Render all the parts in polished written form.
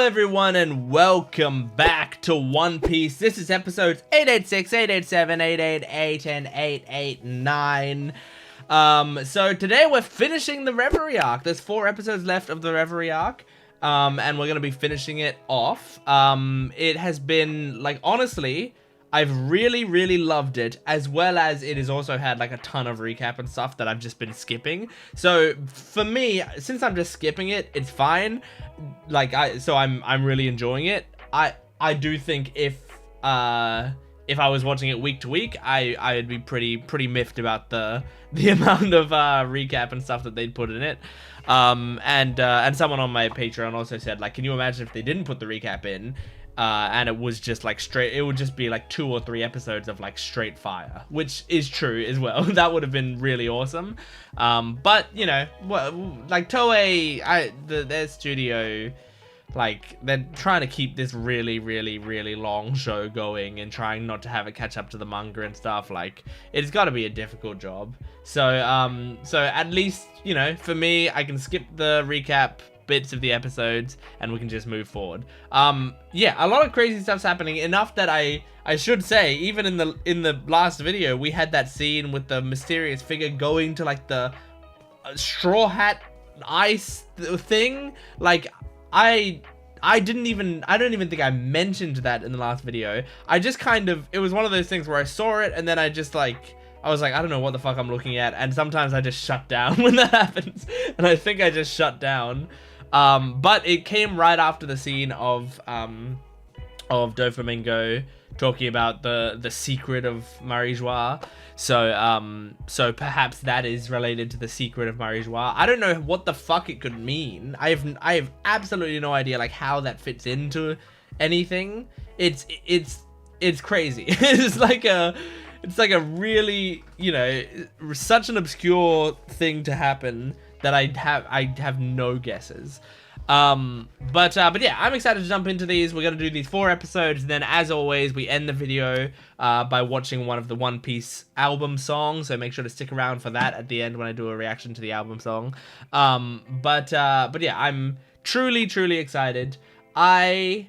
everyone, and welcome back to One Piece. This is episodes 886, 887, 888, and 889. So today we're finishing the Reverie arc. There's 4 episodes left of the Reverie arc, and we're gonna be finishing it off. It has been, like, honestly, I've really loved it, as well as it has also had like a ton of recap and stuff that I've just been skipping. So for me, since I'm just skipping it, it's fine. Like I'm really enjoying it. I do think if I was watching it week to week, I'd be pretty miffed about the amount of recap and stuff that they'd put in it. And someone on my Patreon also said, like, can you imagine if they didn't put the recap in? And it was just like straight, it would just be like 2 or 3 episodes of like straight fire, which is true as well. That would have been really awesome. But you know, like Toei, their studio, like, they're trying to keep this really long show going and trying not to have it catch up to the manga and stuff. Like, it's got to be a difficult job. So so at least, you know, for me, I can skip the recap bits of the episodes and we can just move forward. Yeah, a lot of crazy stuff's happening, enough that I should say, even in the last video, we had that scene with the mysterious figure going to like the straw hat ice thing. Like, I don't even think I mentioned that in the last video. I just kind of, it was one of those things where I saw it and then I was like, I don't know what the fuck I'm looking at, and sometimes I just shut down when that happens, and I think I just shut down. But it came right after the scene of Doflamingo talking about the secret of Marie-Joie. So perhaps that is related to the secret of Marie-Joie. I don't know what the fuck it could mean. I have absolutely no idea, like, how that fits into anything. It's crazy. It's like a really, you know, such an obscure thing to happen that I have no guesses. But yeah, I'm excited to jump into these. We're gonna do these 4 episodes, and then as always, we end the video by watching one of the One Piece album songs. So make sure to stick around for that at the end when I do a reaction to the album song. But yeah, I'm truly excited. I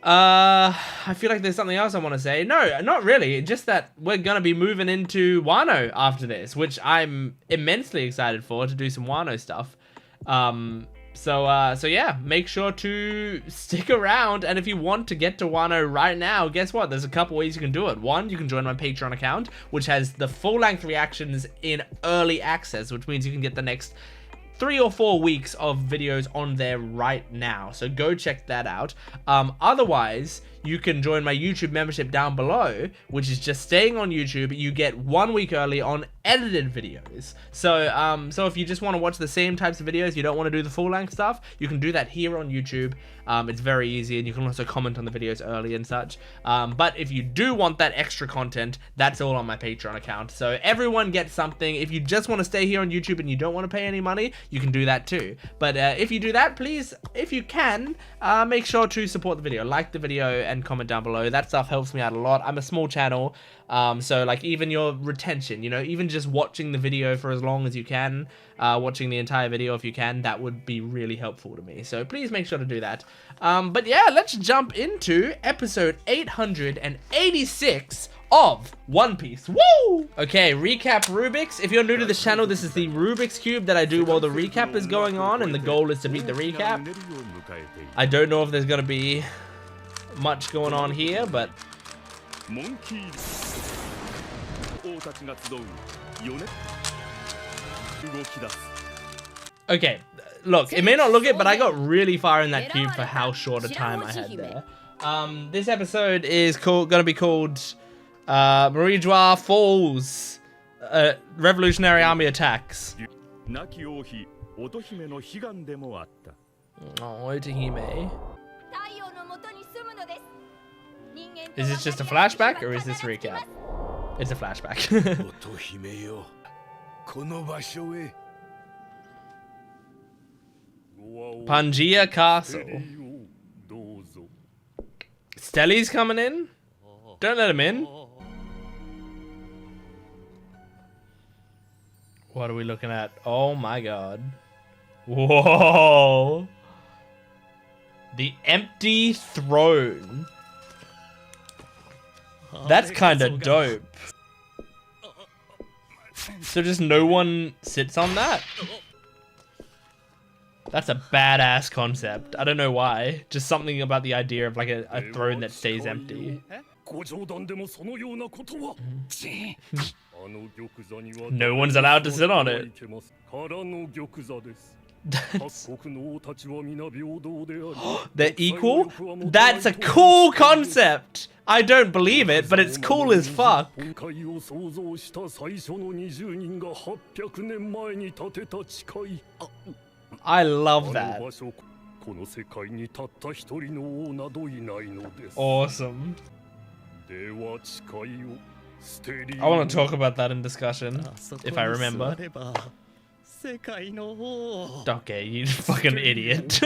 feel like there's something else I want to say. No, not really. Just that we're going to be moving into Wano after this, which I'm immensely excited for, to do some Wano stuff. So yeah, make sure to stick around. And if you want to get to Wano right now, guess what? There's a couple ways you can do it. One, you can join my Patreon account, which has the full-length reactions in early access, which means you can get the next 3 or 4 weeks of videos on there right now. So go check that out. Otherwise, you can join my YouTube membership down below, which is just staying on YouTube. You get 1 week early on edited videos. So so if you just want to watch the same types of videos, you don't want to do the full-length stuff, you can do that here on YouTube. It's very easy, and you can also comment on the videos early and such. But if you do want that extra content, that's all on my Patreon account. So everyone gets something. If you just want to stay here on YouTube and you don't want to pay any money, you can do that too. But if you do that, please, if you can, make sure to support the video, like the video, and comment down below. That stuff helps me out a lot. I'm a small channel, so like even your retention, you know, even just watching the video for as long as you can, watching the entire video if you can, that would be really helpful to me. So please make sure to do that. But yeah, let's jump into episode 886 of One Piece. Woo! Okay, recap Rubik's. If you're new to this channel, this is the Rubik's Cube that I do while the recap is going on, and the goal is to beat the recap. I don't know if there's gonna be much going on here, but okay, look, it may not look it, but I got really far in that cube for how short a time I had there. This episode is gonna be called Marie-Joie Falls, Revolutionary Army Attacks. Oh, Otahime. Is this just a flashback, or is this recap? It's a flashback. Pangaea Castle. Stelly's coming in? Don't let him in. What are we looking at? Oh my god. Whoa. The empty throne. That's kind of dope. So just no one sits on that? That's a badass concept. I don't know why. Just something about the idea of like a throne that stays empty. No one's allowed to sit on it. They're equal? That's a cool concept! I don't believe it, but it's cool as fuck. I love that. Awesome. I want to talk about that in discussion, if I remember. Okay, you fucking idiot.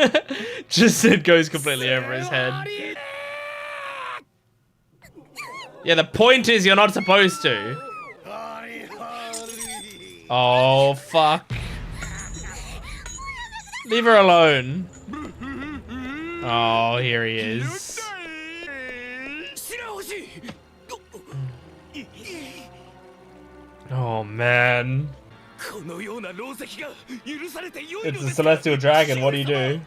Just it goes completely over his head. Yeah, the point is you're not supposed to. Oh, fuck. Leave her alone. Oh, here he is. Oh, man. It's a celestial dragon, what do you do?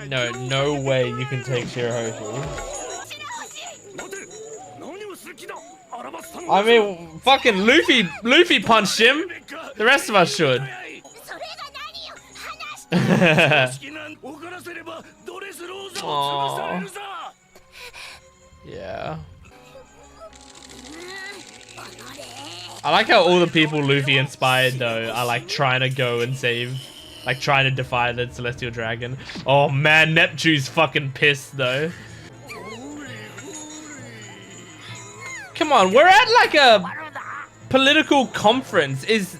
No way you can take Shirahoshi. I mean, fucking Luffy punched him. The rest of us should. Aww. Yeah. I like how all the people Luffy inspired though are like trying to go and save, like trying to defy the celestial dragon. Oh man, Neptune's fucking pissed though. Come on, we're at like a political conference. If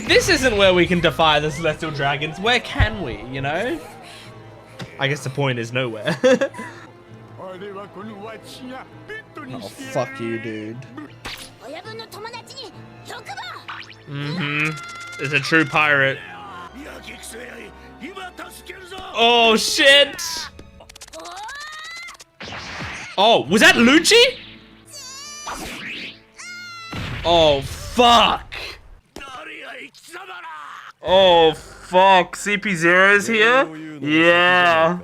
this isn't where we can defy the celestial dragons, where can we, you know? I guess the point is nowhere. Oh, fuck you, dude. Is a true pirate. Oh, shit! Oh, was that Lucci? Oh, fuck! Oh, fuck. CP0 is here? Yeah.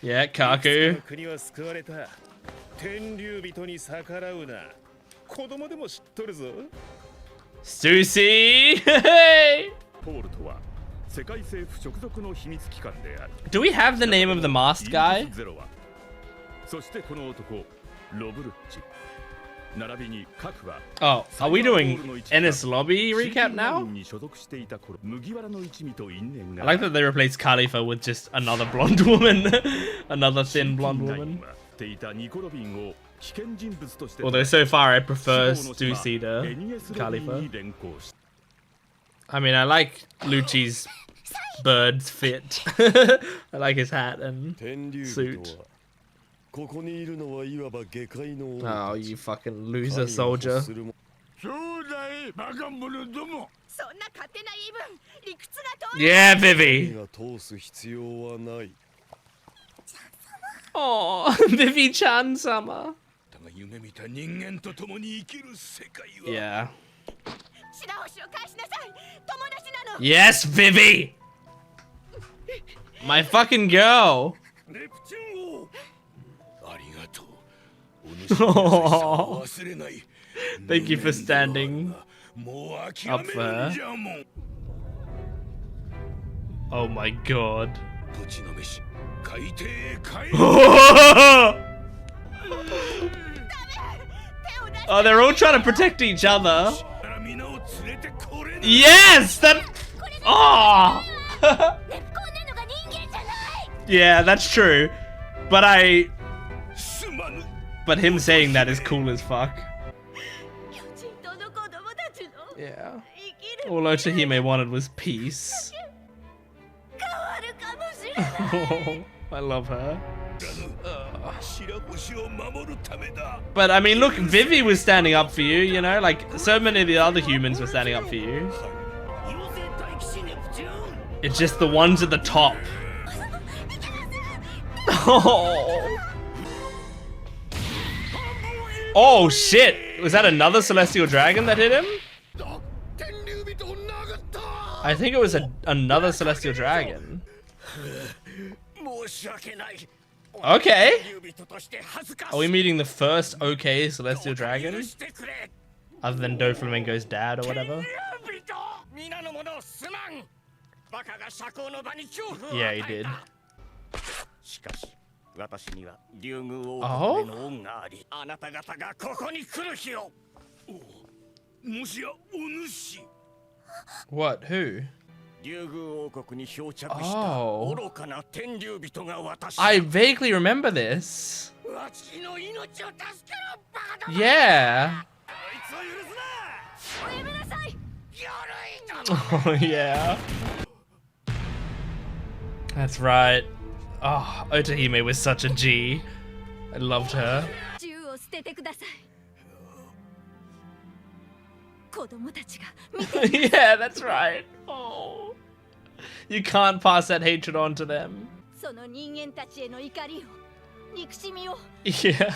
Yeah, Kaku. Susie! Hey! Do we have the name of the masked guy? Oh, are we doing Ennis Lobby recap now? I like that they replaced Khalifa with just another blonde woman. Another thin blonde woman. Although so far I prefer Stussy to Khalifa. I mean, I like Lucci's bird's fit. I like his hat and suit. Oh, you fucking loser soldier. Yeah, Vivi. Oh, Vivi-chan-sama. Yeah. Yes, Vivi! My fucking girl! Oh, thank you for standing up for her. Oh my god. Oh, they're all trying to protect each other. Yes! That... Oh! Yeah, that's true. But him saying that is cool as fuck. Yeah. All Otohime wanted was peace. Oh, I love her. But I mean, look, Vivi was standing up for you, you know, like so many of the other humans were standing up for you. It's just the ones at the top. Oh. Oh shit! Was that another celestial dragon that hit him? I think it was another celestial dragon. Okay. Are we meeting the first okay celestial dragon? Other than Doflamingo's dad or whatever? Yeah, he did. Oh? What? Who? Oh. I vaguely remember this. Yeah. Oh, yeah. That's right. Oh, Otohime was such a G. I loved her. Yeah, that's right. Oh. You can't pass that hatred on to them. Yeah.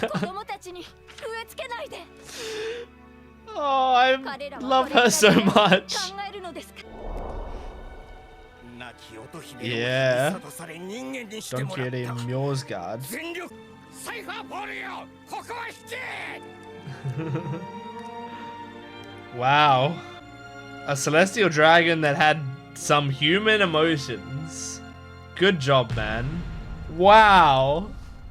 Oh, I love her so much. Yeah. Don't get in Mjolsgard. Wow. A celestial dragon that had some human emotions. Good job, man. Wow.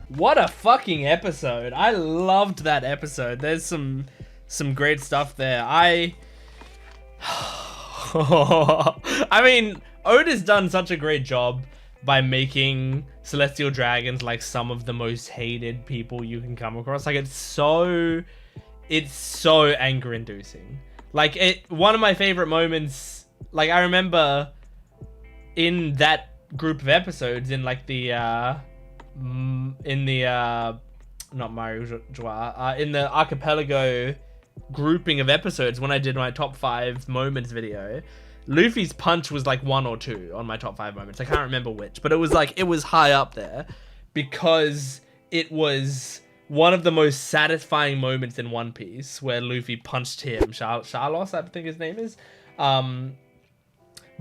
What a fucking episode. I loved that episode. There's some great stuff there. I mean, Oda's done such a great job by making celestial dragons like some of the most hated people you can come across. Like it's so anger inducing. Like one of my favorite moments, like I remember in that group of episodes in like the not Mario Joie, in the archipelago grouping of episodes when I did my top 5 moments video, Luffy's punch was like 1 or 2 on my top 5 moments. I can't remember which, but it was like, it was high up there because it was one of the most satisfying moments in One Piece where Luffy punched him, Charlos, I think his name is,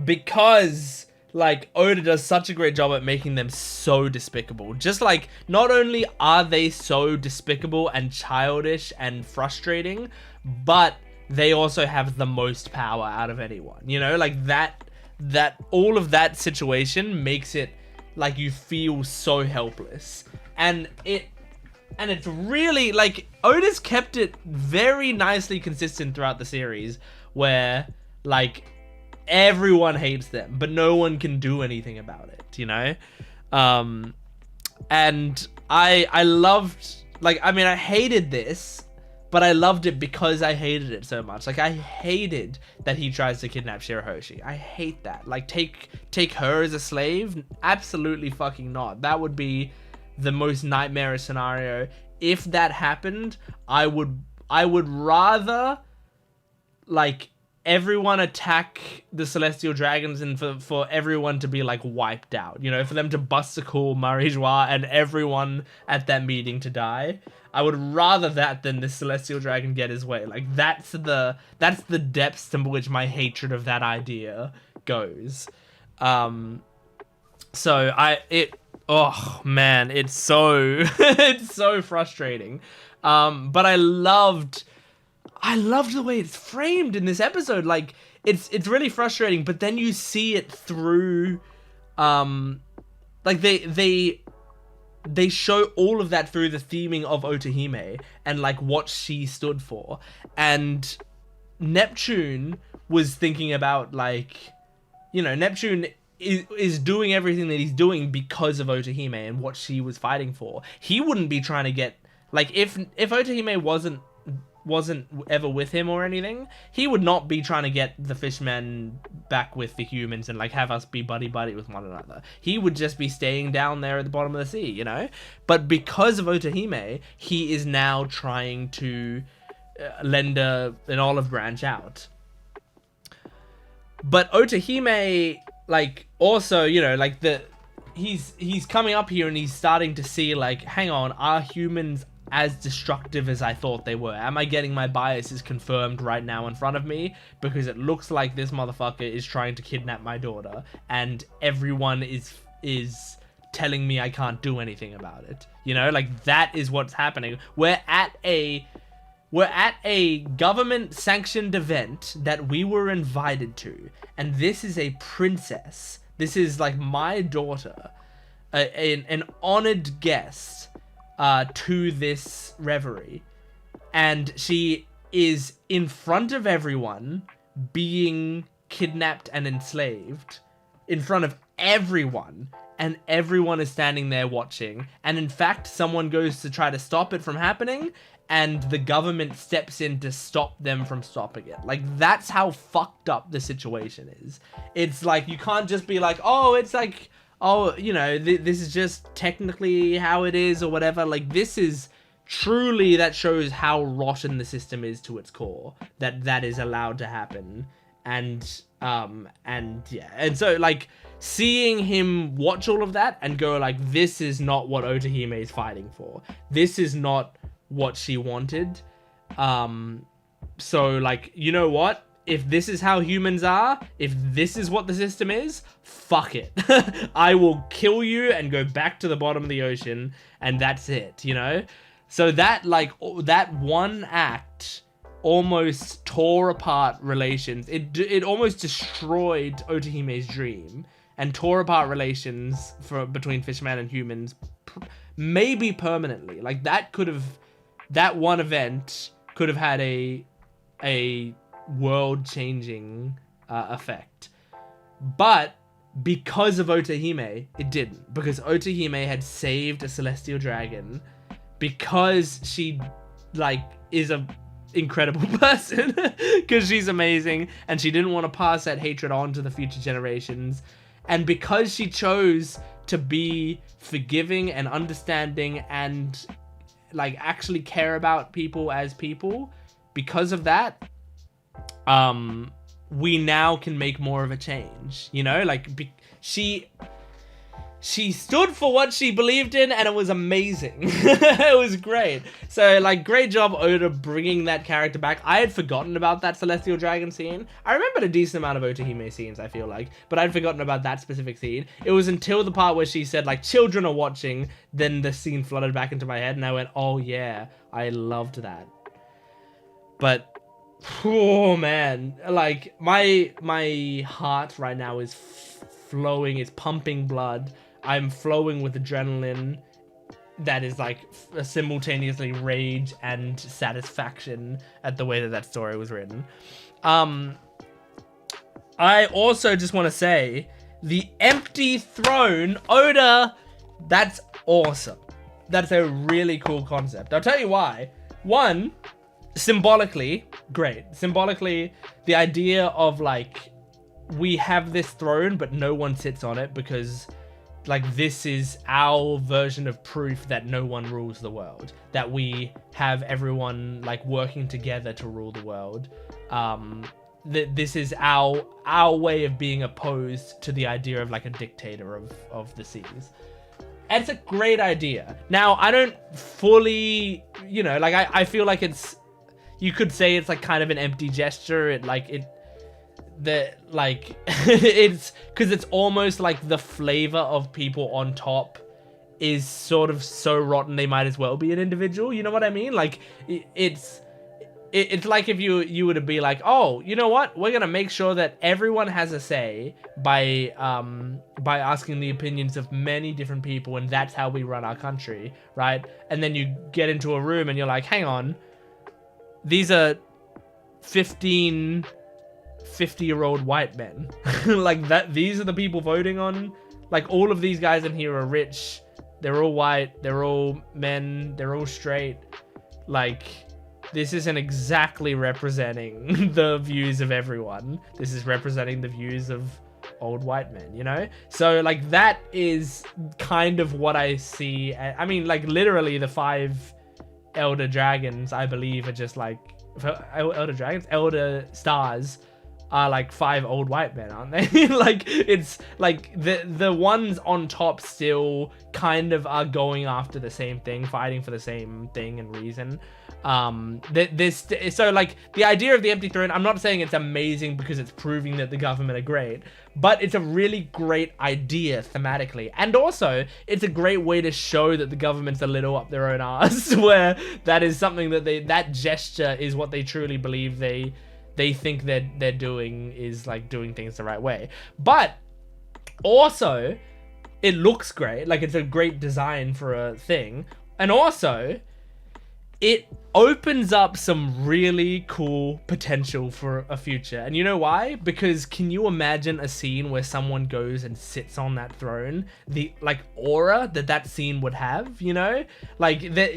because like Oda does such a great job at making them so despicable. Just like, not only are they so despicable and childish and frustrating, but they also have the most power out of anyone. You know, like that all of that situation makes it like you feel so helpless. And it's really like Oda's kept it very nicely consistent throughout the series where like everyone hates them, but no one can do anything about it, you know? And I loved, like, I mean, I hated this, but I loved it because I hated it so much. Like, I hated that he tries to kidnap Shirahoshi. I hate that. Like, take her as a slave? Absolutely fucking not. That would be the most nightmarish scenario. If that happened, I would rather, like, everyone attack the celestial dragons and for everyone to be like wiped out, you know, for them to bust a cool Marie Joie and everyone at that meeting to die. I would rather that than the celestial dragon get his way. Like that's the depths to which my hatred of that idea goes. Oh man, it's so it's so frustrating. But I loved the way it's framed in this episode. Like it's really frustrating, but then you see it through like they show all of that through the theming of Otohime and like what she stood for. And Neptune was thinking about, like, you know, Neptune is doing everything that he's doing because of Otohime and what she was fighting for. He wouldn't be trying to get, like, if Otohime wasn't wasn't ever with him or anything, he would not be trying to get the fishmen back with the humans and like have us be buddy with one another. He would just be staying down there at the bottom of the sea, you know? But because of Otohime, he is now trying to lend an olive branch out. But Otohime, like, also, you know, like, he's coming up here and he's starting to see, like, hang on, are humans as destructive as I thought they were? Am I getting my biases confirmed right now in front of me? Because it looks like this motherfucker is trying to kidnap my daughter, and everyone is telling me I can't do anything about it. You know, like, that is what's happening. We're at a government-sanctioned event that we were invited to, and this is a princess. This is, like, my daughter, an honored guest to this reverie, and she is in front of everyone being kidnapped and enslaved in front of everyone, and everyone is standing there watching. And in fact, someone goes to try to stop it from happening, and the government steps in to stop them from stopping it. Like, that's how fucked up the situation is. It's like, you can't just be like, oh, it's like, oh, you know, this is just technically how it is or whatever. Like, this is truly, that shows how rotten the system is to its core, that is allowed to happen. And yeah, and so, like, seeing him watch all of that and go like, this is not what Otohime is fighting for. This is not what she wanted. So, like, you know what? If this is how humans are, if this is what the system is, fuck it. I will kill you and go back to the bottom of the ocean, and that's it, you know? So that, like, that one act almost tore apart relations. It almost destroyed Otohime's dream and tore apart relations between Fishman and humans, maybe permanently. Like, that one event could have had a world-changing effect. But because of Otohime, it didn't. Because Otohime had saved a celestial dragon, because she, like, is a incredible person, because she's amazing, and she didn't want to pass that hatred on to the future generations, and because she chose to be forgiving and understanding and, like, actually care about people as people, because of that, we now can make more of a change, you know? Like, she stood for what she believed in, and it was amazing. It was great. So, like, great job, Oda, bringing that character back. I had forgotten about that Celestial Dragon scene. I remembered a decent amount of Otohime scenes, I feel like, but I'd forgotten about that specific scene. It was until the part where she said, like, children are watching, then the scene flooded back into my head, and I went, oh yeah, I loved that. But, oh man, like, my heart right now is flowing, it's pumping blood. I'm flowing with adrenaline that is, like, simultaneously rage and satisfaction at the way that story was written. I also just want to say, the empty throne, Oda, that's awesome. That's a really cool concept. I'll tell you why. One, symbolically, great. Symbolically, the idea of, like, we have this throne, but no one sits on it because, like, this is our version of proof that no one rules the world. That we have everyone, like, working together to rule the world. This is our way of being opposed to the idea of, like, a dictator of the seas. And it's a great idea. Now, I don't fully, you know, like, I feel like it's, you could say it's, like, kind of an empty gesture. It's because it's almost like the flavor of people on top is sort of so rotten they might as well be an individual. You know what I mean? Like, it's like if you were to be like, oh, you know what? We're gonna make sure that everyone has a say by asking the opinions of many different people, and that's how we run our country, right? And then you get into a room and you're like, hang on, these are 50-year-old white men. Like, that, these are the people voting on, like, all of these guys in here are rich, they're all white, they're all men, they're all straight, like, this isn't exactly representing the views of everyone. This is representing the views of old white men, you know? So like that is kind of what I see. I mean, like literally the 5 elder dragons, I believe, are just like elder stars are like 5 old white men, aren't they? Like it's like the ones on top still kind of are going after the same thing, fighting for the same thing and reason. So like the idea of the empty throne, I'm not saying it's amazing because it's proving that the government are great, but it's a really great idea thematically, and also it's a great way to show that the government's a little up their own ass, where that is something that that gesture is what they truly believe they think that they're doing is like doing things the right way. But also it looks great, like it's a great design for a thing, and also it opens up some really cool potential for a future. And you know why? Because can you imagine a scene where someone goes and sits on that throne? The like aura that scene would have, you know? Like that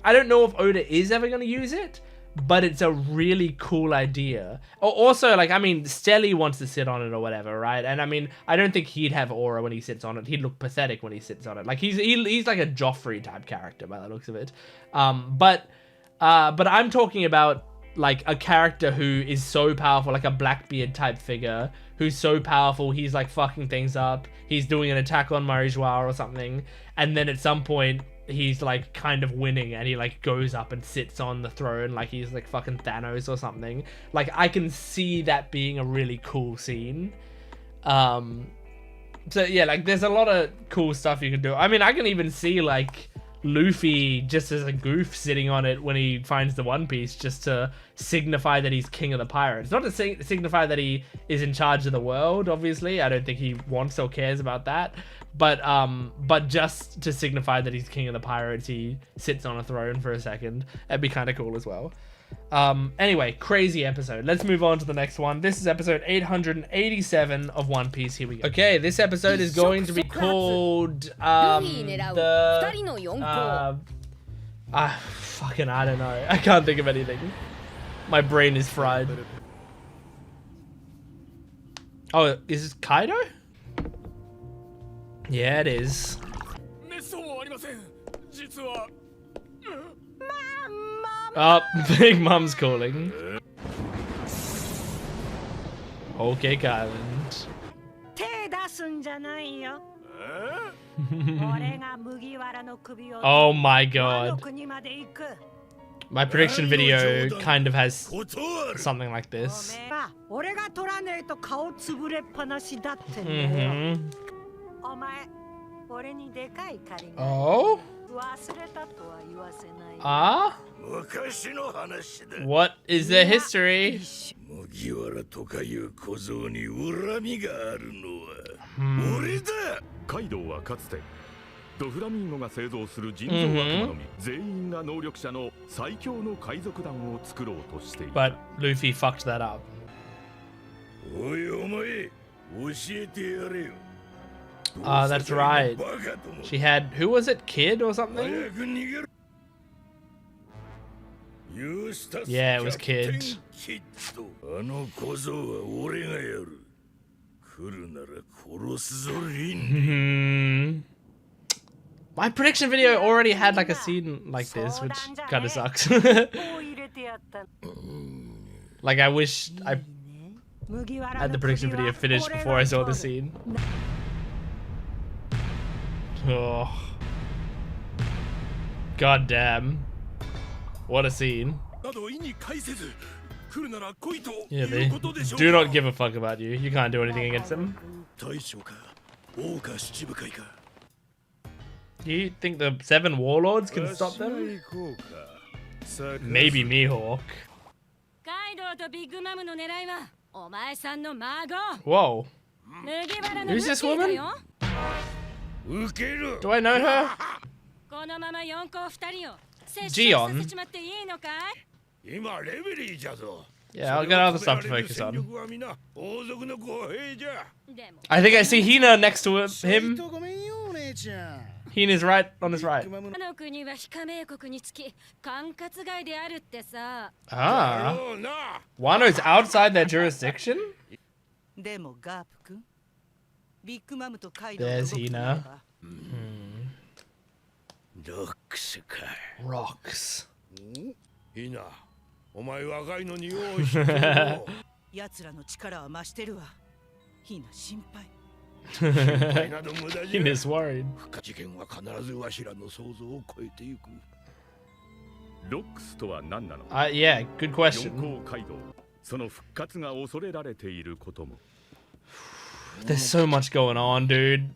I don't know if Oda is ever going to use it, but it's a really cool idea. Also, like, I mean, Stelly wants to sit on it or whatever, right? And I mean, I don't think he'd have aura when he sits on it. He'd look pathetic when he sits on it. Like, he's like a Joffrey type character by the looks of it. But I'm talking about like a character who is so powerful, like a Blackbeard type figure who's so powerful, he's like fucking things up. He's doing an attack on Marijois or something, and then at some point he's like kind of winning and he like goes up and sits on the throne like he's like fucking Thanos or something. Like I can see that being a really cool scene. So yeah, like there's a lot of cool stuff you can do. I mean, I can even see like Luffy just as a goof sitting on it when he finds the One Piece, just to signify that he's king of the pirates. Not to signify that he is in charge of the world, obviously. I don't think he wants or cares about that. But just to signify that he's king of the pirates, he sits on a throne for a second. That'd be kind of cool as well. Anyway, crazy episode. Let's move on to the next one. This is episode 887 of One Piece. Here we go. Okay, this episode is going to be called fucking, I don't know. I can't think of anything. My brain is fried. Oh, is this Kaido? Yeah, it is. Oh, Big Mom's calling. Okay, Island. Oh my god. My prediction video kind of has something like this. Oh? Ah? What is their history? But Luffy fucked that up. That's right. She had, who was it? Kid or something? Yeah, it was Kid. My prediction video already had like a scene like this, which kind of sucks. Like I wish I had the prediction video finished before I saw the scene. Oh. God damn. What a scene. Yeah, they do not give a fuck about you. You can't do anything against them. Do you think the 7 warlords can stop them? Maybe Mihawk. Whoa. Who's this woman? Do I know her? Gion? Yeah, I'll get other stuff to focus on. I think I see Hina next to him. Heen is right on his right. Ah. Wano's outside their jurisdiction? There's Hina. Rocks. Hina's worried. Yeah, good question. There's so much going on, dude.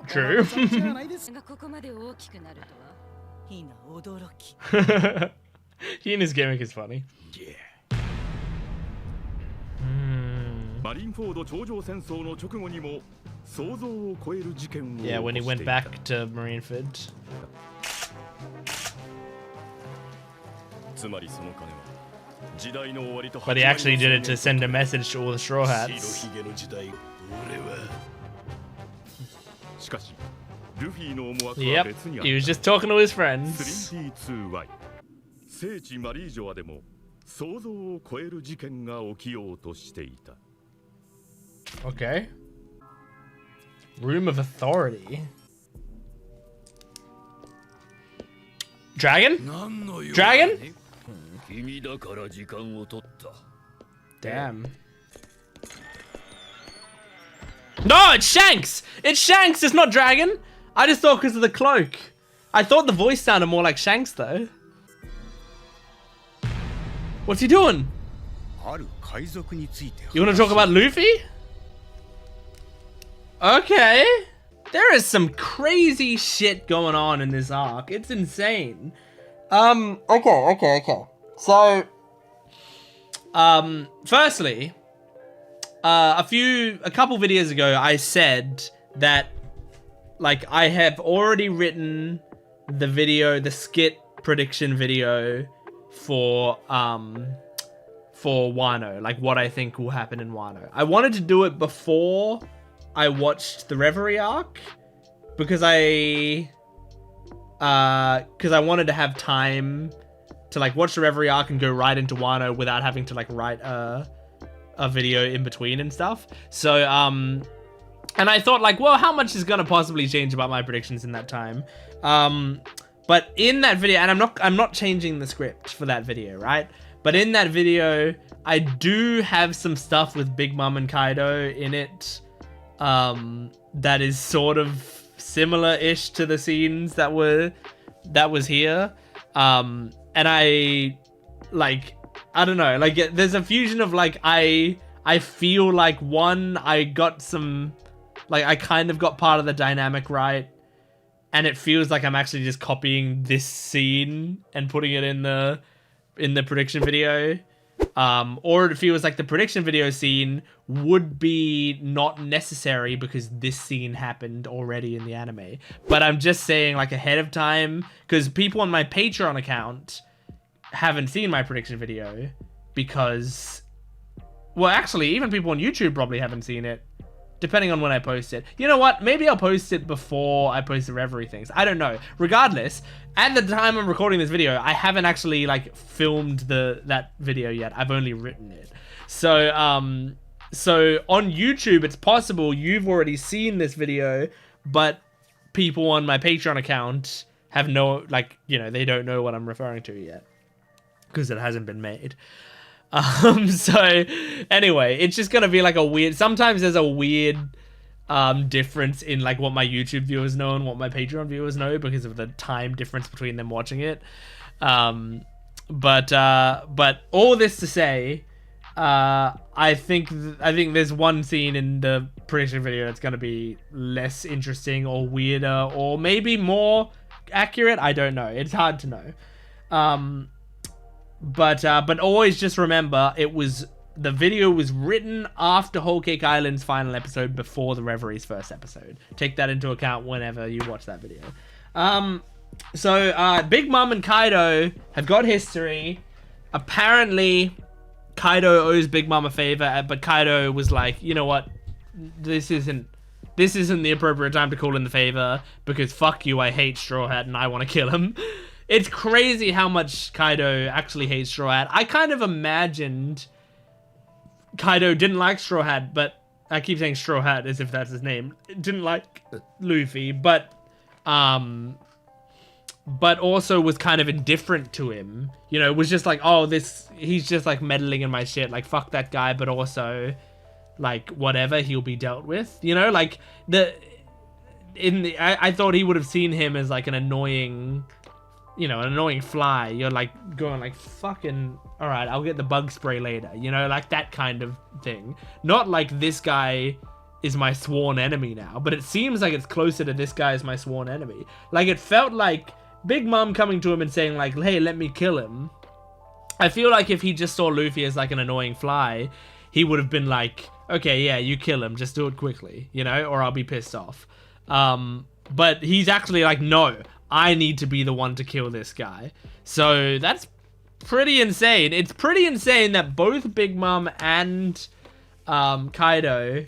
True. Hina's gimmick is funny. Yeah, when he went back to Marineford. But he actually did it to send a message to all the Straw Hats. Yep, he was just talking to his friends. Okay. Room of Authority. Dragon? Dragon? Damn. No, it's Shanks! It's Shanks, it's not Dragon! I just thought because of the cloak. I thought the voice sounded more like Shanks though. What's he doing? You want to talk about Luffy? Okay. There is some crazy shit going on in this arc. It's insane. Okay. So, firstly, a couple videos ago, I said that, like, I have already written the skit prediction video for Wano, like what I think will happen in Wano. I wanted to do it before I watched the Reverie arc because I wanted to have time to like watch the Reverie arc and go right into Wano without having to like write a video in between and stuff. So and I thought like, well, how much is gonna possibly change about my predictions in that time? But in that video, and I'm not changing the script for that video, right? But in that video, I do have some stuff with Big Mom and Kaido in it that is sort of similar-ish to the scenes that was here. And I don't know, like there's a fusion of like I feel like one, I got some, like I kind of got part of the dynamic right. And it feels like I'm actually just copying this scene and putting it in the prediction video. Or it feels like the prediction video scene would be not necessary because this scene happened already in the anime. But I'm just saying like ahead of time, because people on my Patreon account haven't seen my prediction video because, well, actually, even people on YouTube probably haven't seen it. Depending on when I post it. You know what? Maybe I'll post it before I post the Reverie things. I don't know. Regardless, at the time I'm recording this video, I haven't actually like filmed that video yet. I've only written it. So so on YouTube, it's possible you've already seen this video, but people on my Patreon account have no, like, you know, they don't know what I'm referring to yet because it hasn't been made. So anyway, it's just gonna be like a weird, sometimes there's a weird difference in like what my YouTube viewers know and what my Patreon viewers know because of the time difference between them watching it. But all this to say, I think there's one scene in the prediction video that's gonna be less interesting or weirder or maybe more accurate. I don't know. It's hard to know. But always just remember, the video was written after Whole Cake Island's final episode, before the Reverie's first episode. Take that into account whenever you watch that video. So Big Mom and Kaido have got history. Apparently, Kaido owes Big Mom a favor, but Kaido was like, you know what, this isn't the appropriate time to call in the favor, because fuck you, I hate Straw Hat and I want to kill him. It's crazy how much Kaido actually hates Straw Hat. I kind of imagined Kaido didn't like Straw Hat, but I keep saying Straw Hat as if that's his name. Didn't like Luffy, but also was kind of indifferent to him. You know, was just like, oh, he's just like meddling in my shit. Like, fuck that guy, but also, like, whatever, he'll be dealt with. You know, like, I thought he would have seen him as like an annoying fly. You're like going like, fucking, all right, I'll get the bug spray later. You know, like that kind of thing. Not like this guy is my sworn enemy now, but it seems like it's closer to this guy is my sworn enemy. Like, it felt like Big Mom coming to him and saying like, hey, let me kill him. I feel like if he just saw Luffy as like an annoying fly, he would have been like, okay, yeah, you kill him, just do it quickly, you know, or I'll be pissed off. But he's actually like, no, I need to be the one to kill this guy. So that's pretty insane. It's pretty insane that both Big Mom and Kaido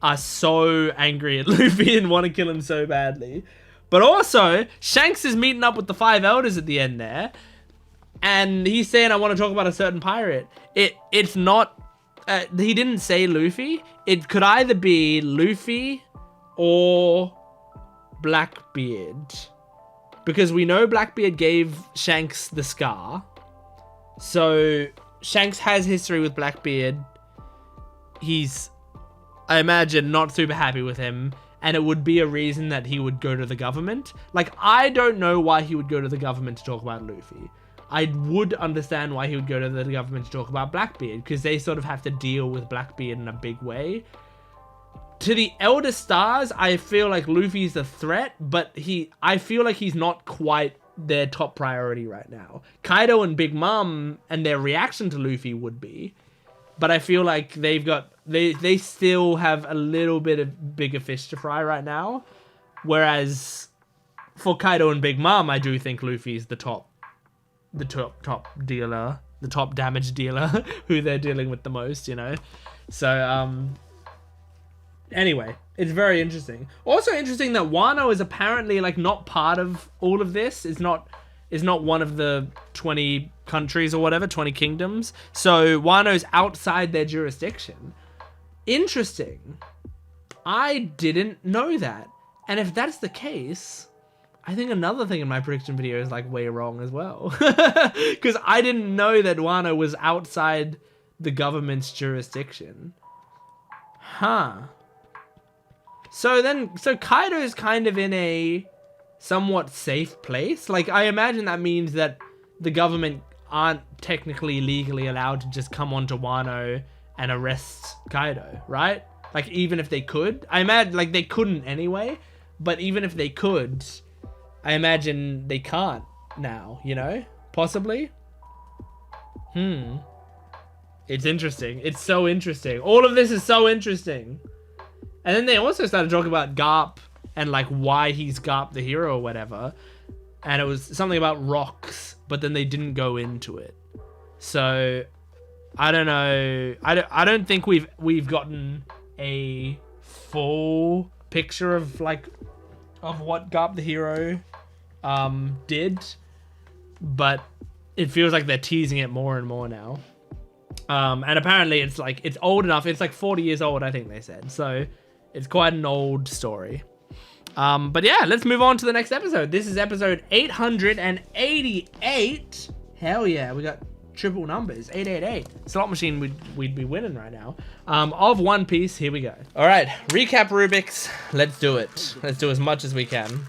are so angry at Luffy and want to kill him so badly. But also, Shanks is meeting up with the 5 elders at the end there, and he's saying, I want to talk about a certain pirate. It's not, he didn't say Luffy. It could either be Luffy or Blackbeard, because we know Blackbeard gave Shanks the scar. So Shanks has history with Blackbeard. He's, I imagine, not super happy with him, and it would be a reason that he would go to the government. Like, I don't know why he would go to the government to talk about Luffy. I would understand why he would go to the government to talk about Blackbeard, because they sort of have to deal with Blackbeard in a big way. To the Elder Stars, I feel like Luffy's a threat, but I feel like he's not quite their top priority right now. Kaido and Big Mom and their reaction to Luffy would be, but I feel like they still have a little bit of bigger fish to fry right now. Whereas for Kaido and Big Mom, I do think Luffy's the top dealer, the top damage dealer, who they're dealing with the most, you know? So, anyway, it's very interesting. Also interesting that Wano is apparently like not part of all of this. Is not one of the 20 countries or whatever, 20 kingdoms. So Wano's outside their jurisdiction. Interesting. I didn't know that. And if that's the case, I think another thing in my prediction video is like way wrong as well. Because I didn't know that Wano was outside the government's jurisdiction. Huh. So Kaido's kind of in a somewhat safe place. Like, I imagine that means that the government aren't technically legally allowed to just come onto Wano and arrest Kaido, right? Like, even if they could. I imagine, like, they couldn't anyway, but even if they could, I imagine they can't now, you know? Possibly? It's interesting. It's so interesting. All of this is so interesting. And then they also started talking about Garp and like why he's Garp the hero or whatever. And it was something about rocks, but then they didn't go into it. So I don't know. I don't think we've gotten a full picture of like of what Garp the hero did, but it feels like they're teasing it more and more now. And apparently it's like, it's old enough. It's like 40 years old, I think they said. So it's quite an old story. But yeah, let's move on to the next episode. This is episode 888. Hell yeah, we got triple numbers. 888. Slot machine, we'd be winning right now. Of One Piece, here we go. All right, recap Rubik's. Let's do it. Let's do as much as we can.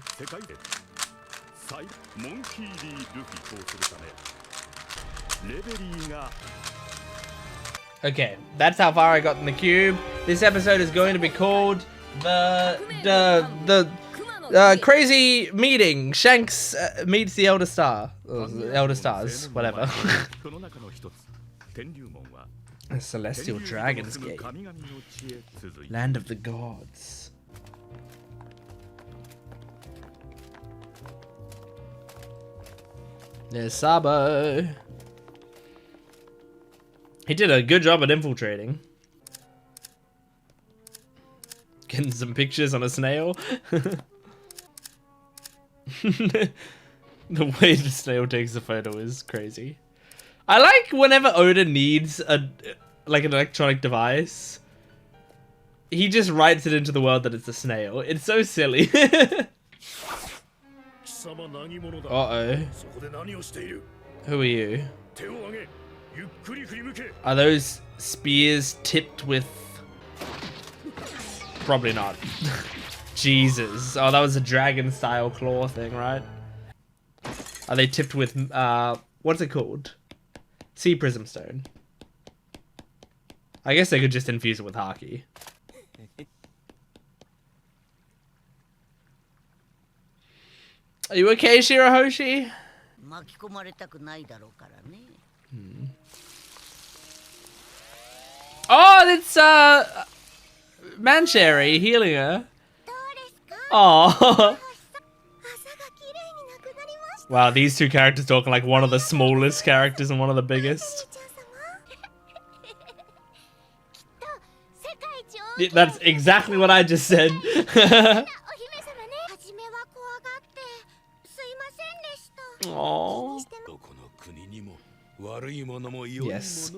Okay, that's how far I got in the cube. This episode is going to be called the crazy meeting. Shanks meets the Elder Star, or Elder Stars, whatever. A celestial dragon's gate, land of the gods. There's Sabo. He did a good job at infiltrating. Getting some pictures on a snail. The way the snail takes the photo is crazy. I like whenever Oda needs like an electronic device, he just writes it into the world that it's a snail. It's so silly. Uh-oh. Who are you? Are those spears tipped with... Probably not. Jesus. Oh, that was a dragon-style claw thing, right? Are they tipped with, what's it called? Sea Prism Stone. I guess they could just infuse it with Haki. Are you okay, Shirahoshi? Oh, it's Mancherry healing her. Oh. Wow, these two characters talking like one of the smallest characters and one of the biggest. That's exactly what I just said. Aww. Yes.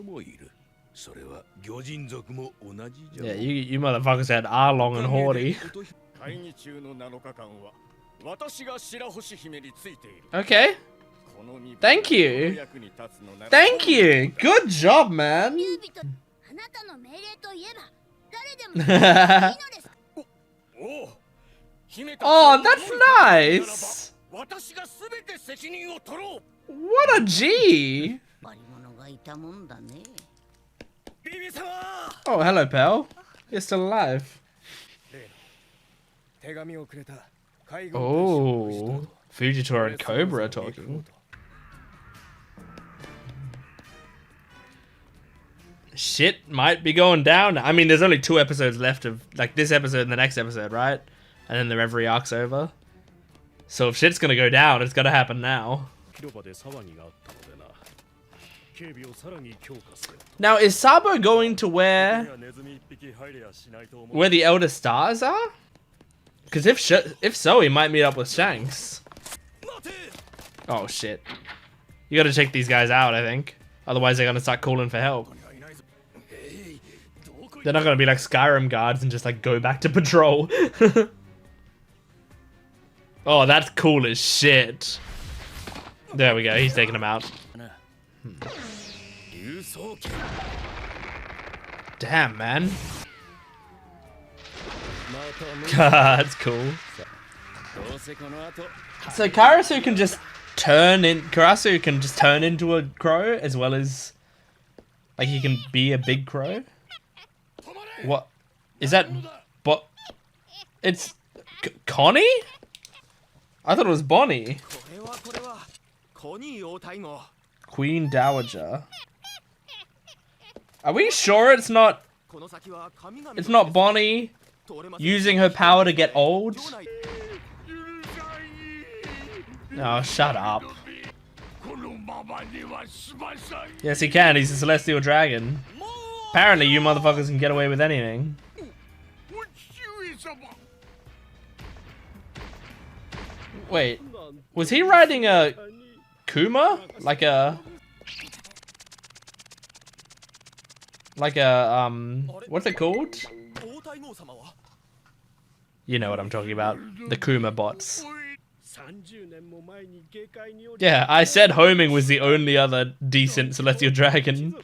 Yeah, you motherfuckers had Arlong and Haughty. Okay. Thank you. Thank you. Good job, man. Oh, that's nice. What a G. Oh, hello, pal. You're still alive. Oh, Fujitora and Cobra are talking. Shit might be going down. I mean, there's only 2 episodes left of, like, this episode and the next episode, right? And then the Reverie arc's over. So if shit's gonna go down, it's gotta happen now. Now, is Sabo going to where the Elder Stars are? Because if so, he might meet up with Shanks. Oh shit. You gotta check these guys out, I think. Otherwise they're gonna start calling for help. They're not gonna be like Skyrim guards and just like go back to patrol. Oh, that's cool as shit. There we go, he's taking him out. Damn, man. God, that's cool. So Karasu can just turn into a crow as well as like he can be a big crow. What is that? But it's Connie? I thought it was Bonnie. Queen Dowager. Are we sure it's not Bonnie using her power to get old? Oh, shut up. Yes, he can. He's a celestial dragon. Apparently, you motherfuckers can get away with anything. Wait, was he riding a Kuma? Like a what's it called? You know what I'm talking about. The Kuma bots. Yeah, I said Homing was the only other decent celestial dragon.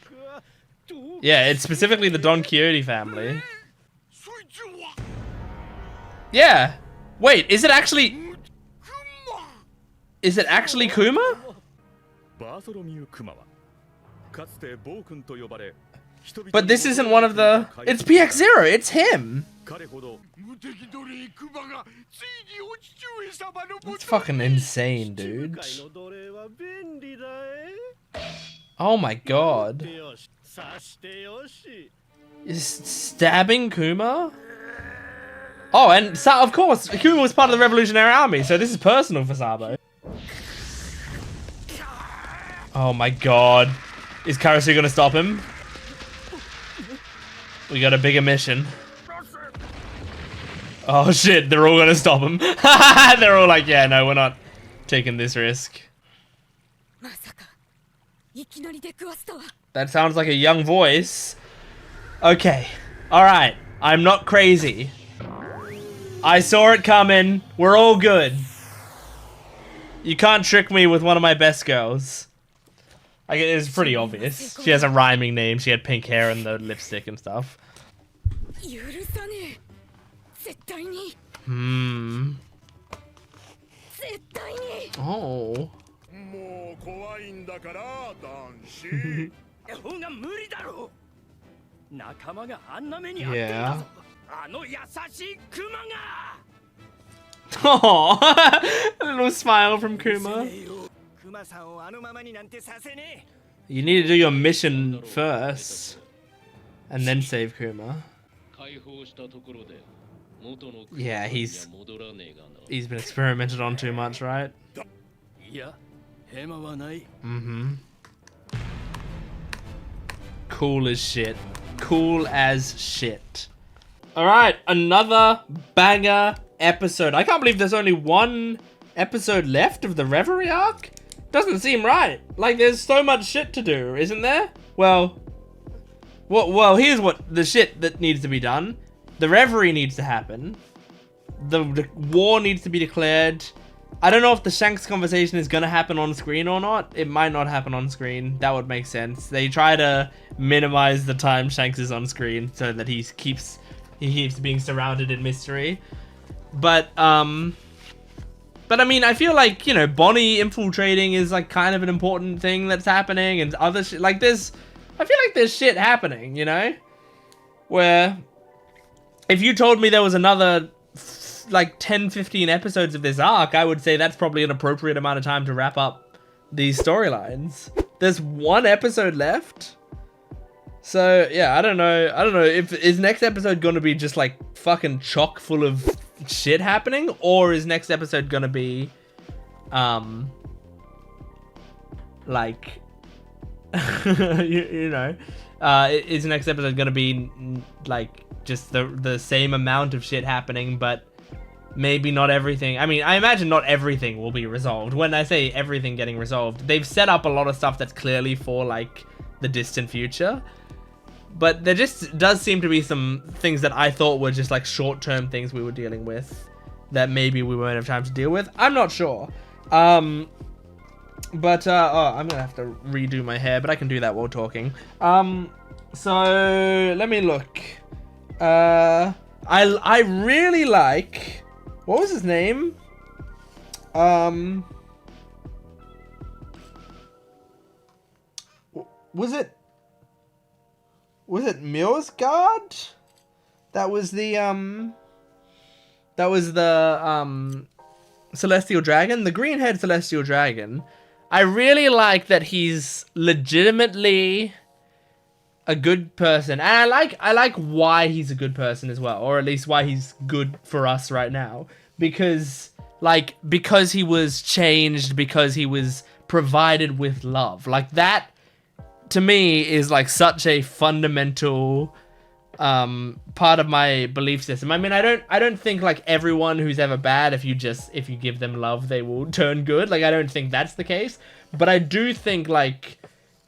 Yeah, it's specifically the Don Quixote family. Yeah. Wait, is it actually Kuma? But this isn't one of the... It's PX0, it's him! That's fucking insane, dude. Oh my god. Is stabbing Kuma? Oh, and of course, Kuma was part of the Revolutionary Army, so this is personal for Sabo. Oh my god. Is Karasu gonna stop him? We got a bigger mission. Oh shit, they're all gonna stop him. They're all like, yeah, no, we're not taking this risk. That sounds like a young voice. Okay, alright, I'm not crazy. I saw it coming, we're all good. You can't trick me with one of my best girls. Like, it's pretty obvious. She has a rhyming name, she had pink hair and the lipstick and stuff. Hmm. Oh. Yeah. Oh, a little smile from Kuma. You need to do your mission first, and then save Kuma. Yeah, he's been experimented on too much, right? Mm-hmm. Cool as shit. Cool as shit. Alright, another banger episode. I can't believe there's only one episode left of the Reverie arc. Doesn't seem right. Like, there's so much shit to do, isn't there? Well, here's what the shit that needs to be done. The Reverie needs to happen. The war needs to be declared. I don't know if the Shanks conversation is going to happen on screen or not. It might not happen on screen. That would make sense. They try to minimize the time Shanks is on screen so that he keeps being surrounded in mystery. But I mean, I feel like, you know, Bonnie infiltrating is like kind of an important thing that's happening, and other shit. Like, I feel like there's shit happening, you know? Where if you told me there was another like 10-15 episodes of this arc, I would say that's probably an appropriate amount of time to wrap up these storylines. There's one episode left. So yeah, I don't know if is next episode going to be just like fucking chock full of shit happening, or is next episode going to be like you know, is next episode going to be like just the same amount of shit happening, but maybe not everything. I mean, I imagine not everything will be resolved. When I say everything getting resolved, they've set up a lot of stuff that's clearly for like the distant future, but there just does seem to be some things that I thought were just like short-term things we were dealing with that maybe we won't have time to deal with. I'm not sure. But I'm gonna have to redo my hair, but I can do that while talking. So let me look. I really like, what was his name? Was it Mjosgard? That was the Celestial Dragon, the green-haired Celestial Dragon. I really like that he's legitimately a good person, and I like why he's a good person as well, or at least why he's good for us right now, because he was changed, because he was provided with love. Like, that to me is like such a fundamental part of my belief system. I mean, I don't think like everyone who's ever bad, if you give them love, they will turn good. Like, I don't think that's the case, but I do think like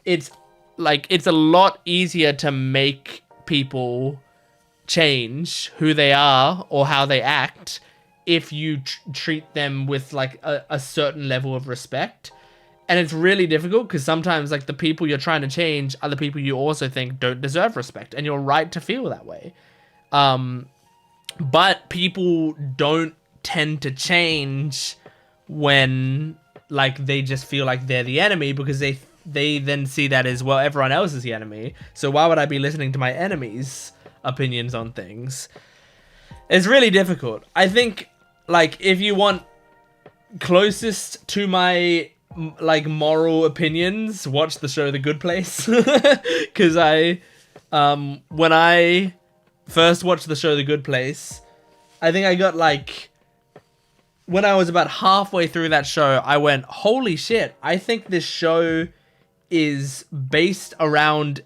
it's a lot easier to make people change who they are or how they act if you treat them with like a certain level of respect. And it's really difficult because sometimes like the people you're trying to change are the people you also think don't deserve respect, and you're right to feel that way. But people don't tend to change when like they just feel like they're the enemy, because they then see that as, well, everyone else is the enemy, so why would I be listening to my enemy's opinions on things? It's really difficult. I think like if you want closest to my like moral opinions, watch the show The Good Place. Because when I first watched the show The Good Place, I think I got like, when I was about halfway through that show, I went, holy shit, I think this show is based around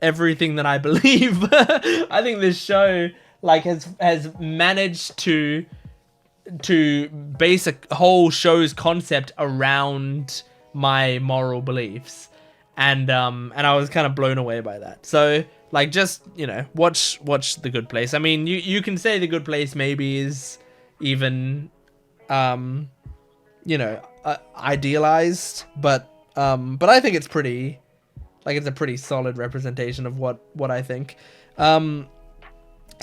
everything that I believe. I think this show like has managed to base a whole show's concept around my moral beliefs, and I was kind of blown away by that. So like, just, you know, watch The Good Place. I mean, you can say The Good Place maybe is even you know, idealized, but I think it's pretty, like, it's a pretty solid representation of what I think. So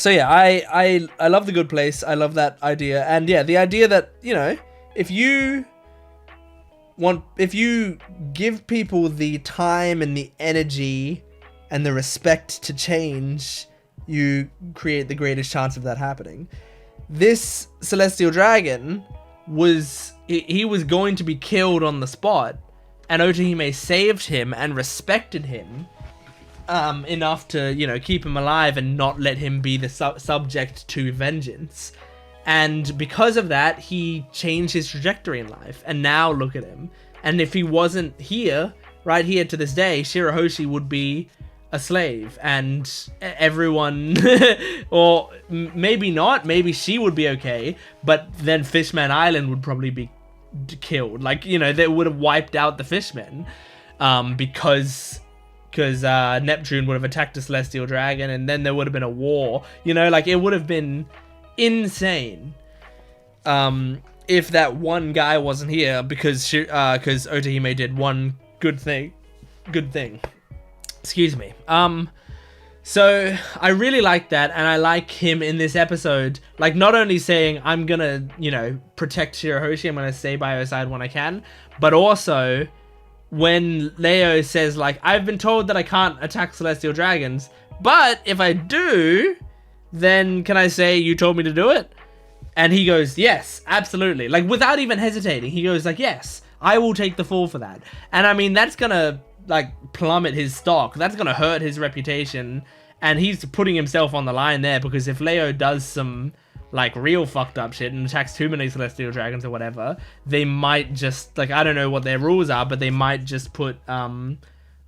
yeah, I love The Good Place. I love that idea. And yeah, the idea that, you know, if you give people the time and the energy and the respect to change, you create the greatest chance of that happening. This celestial dragon he was going to be killed on the spot, and Otohime saved him and respected him enough to, you know, keep him alive and not let him be the subject to vengeance. And because of that, he changed his trajectory in life. And now look at him. And if he wasn't here, right here to this day, Shirahoshi would be a slave, and everyone, or maybe not, maybe she would be okay, but then Fishman Island would probably be killed. Like, you know, they would have wiped out the fishmen, because Neptune would have attacked a celestial dragon, and then there would have been a war. You know, like, it would have been insane if that one guy wasn't here, because Otohime did one good thing. Excuse me. So I really like that, and I like him in this episode, like, not only saying, I'm gonna, you know, protect Shirahoshi, I'm gonna stay by her side when I can, but also when Leo says, like, I've been told that I can't attack celestial dragons, but if I do, then can I say you told me to do it? And he goes, yes, absolutely. Like, without even hesitating, he goes like, yes, I will take the fall for that. And I mean, that's gonna, like, plummet his stock. That's gonna hurt his reputation, and he's putting himself on the line there, because if Leo does some, like, real fucked up shit and attacks too many celestial dragons or whatever, they might just, like, I don't know what their rules are, but they might just put Mjosgard,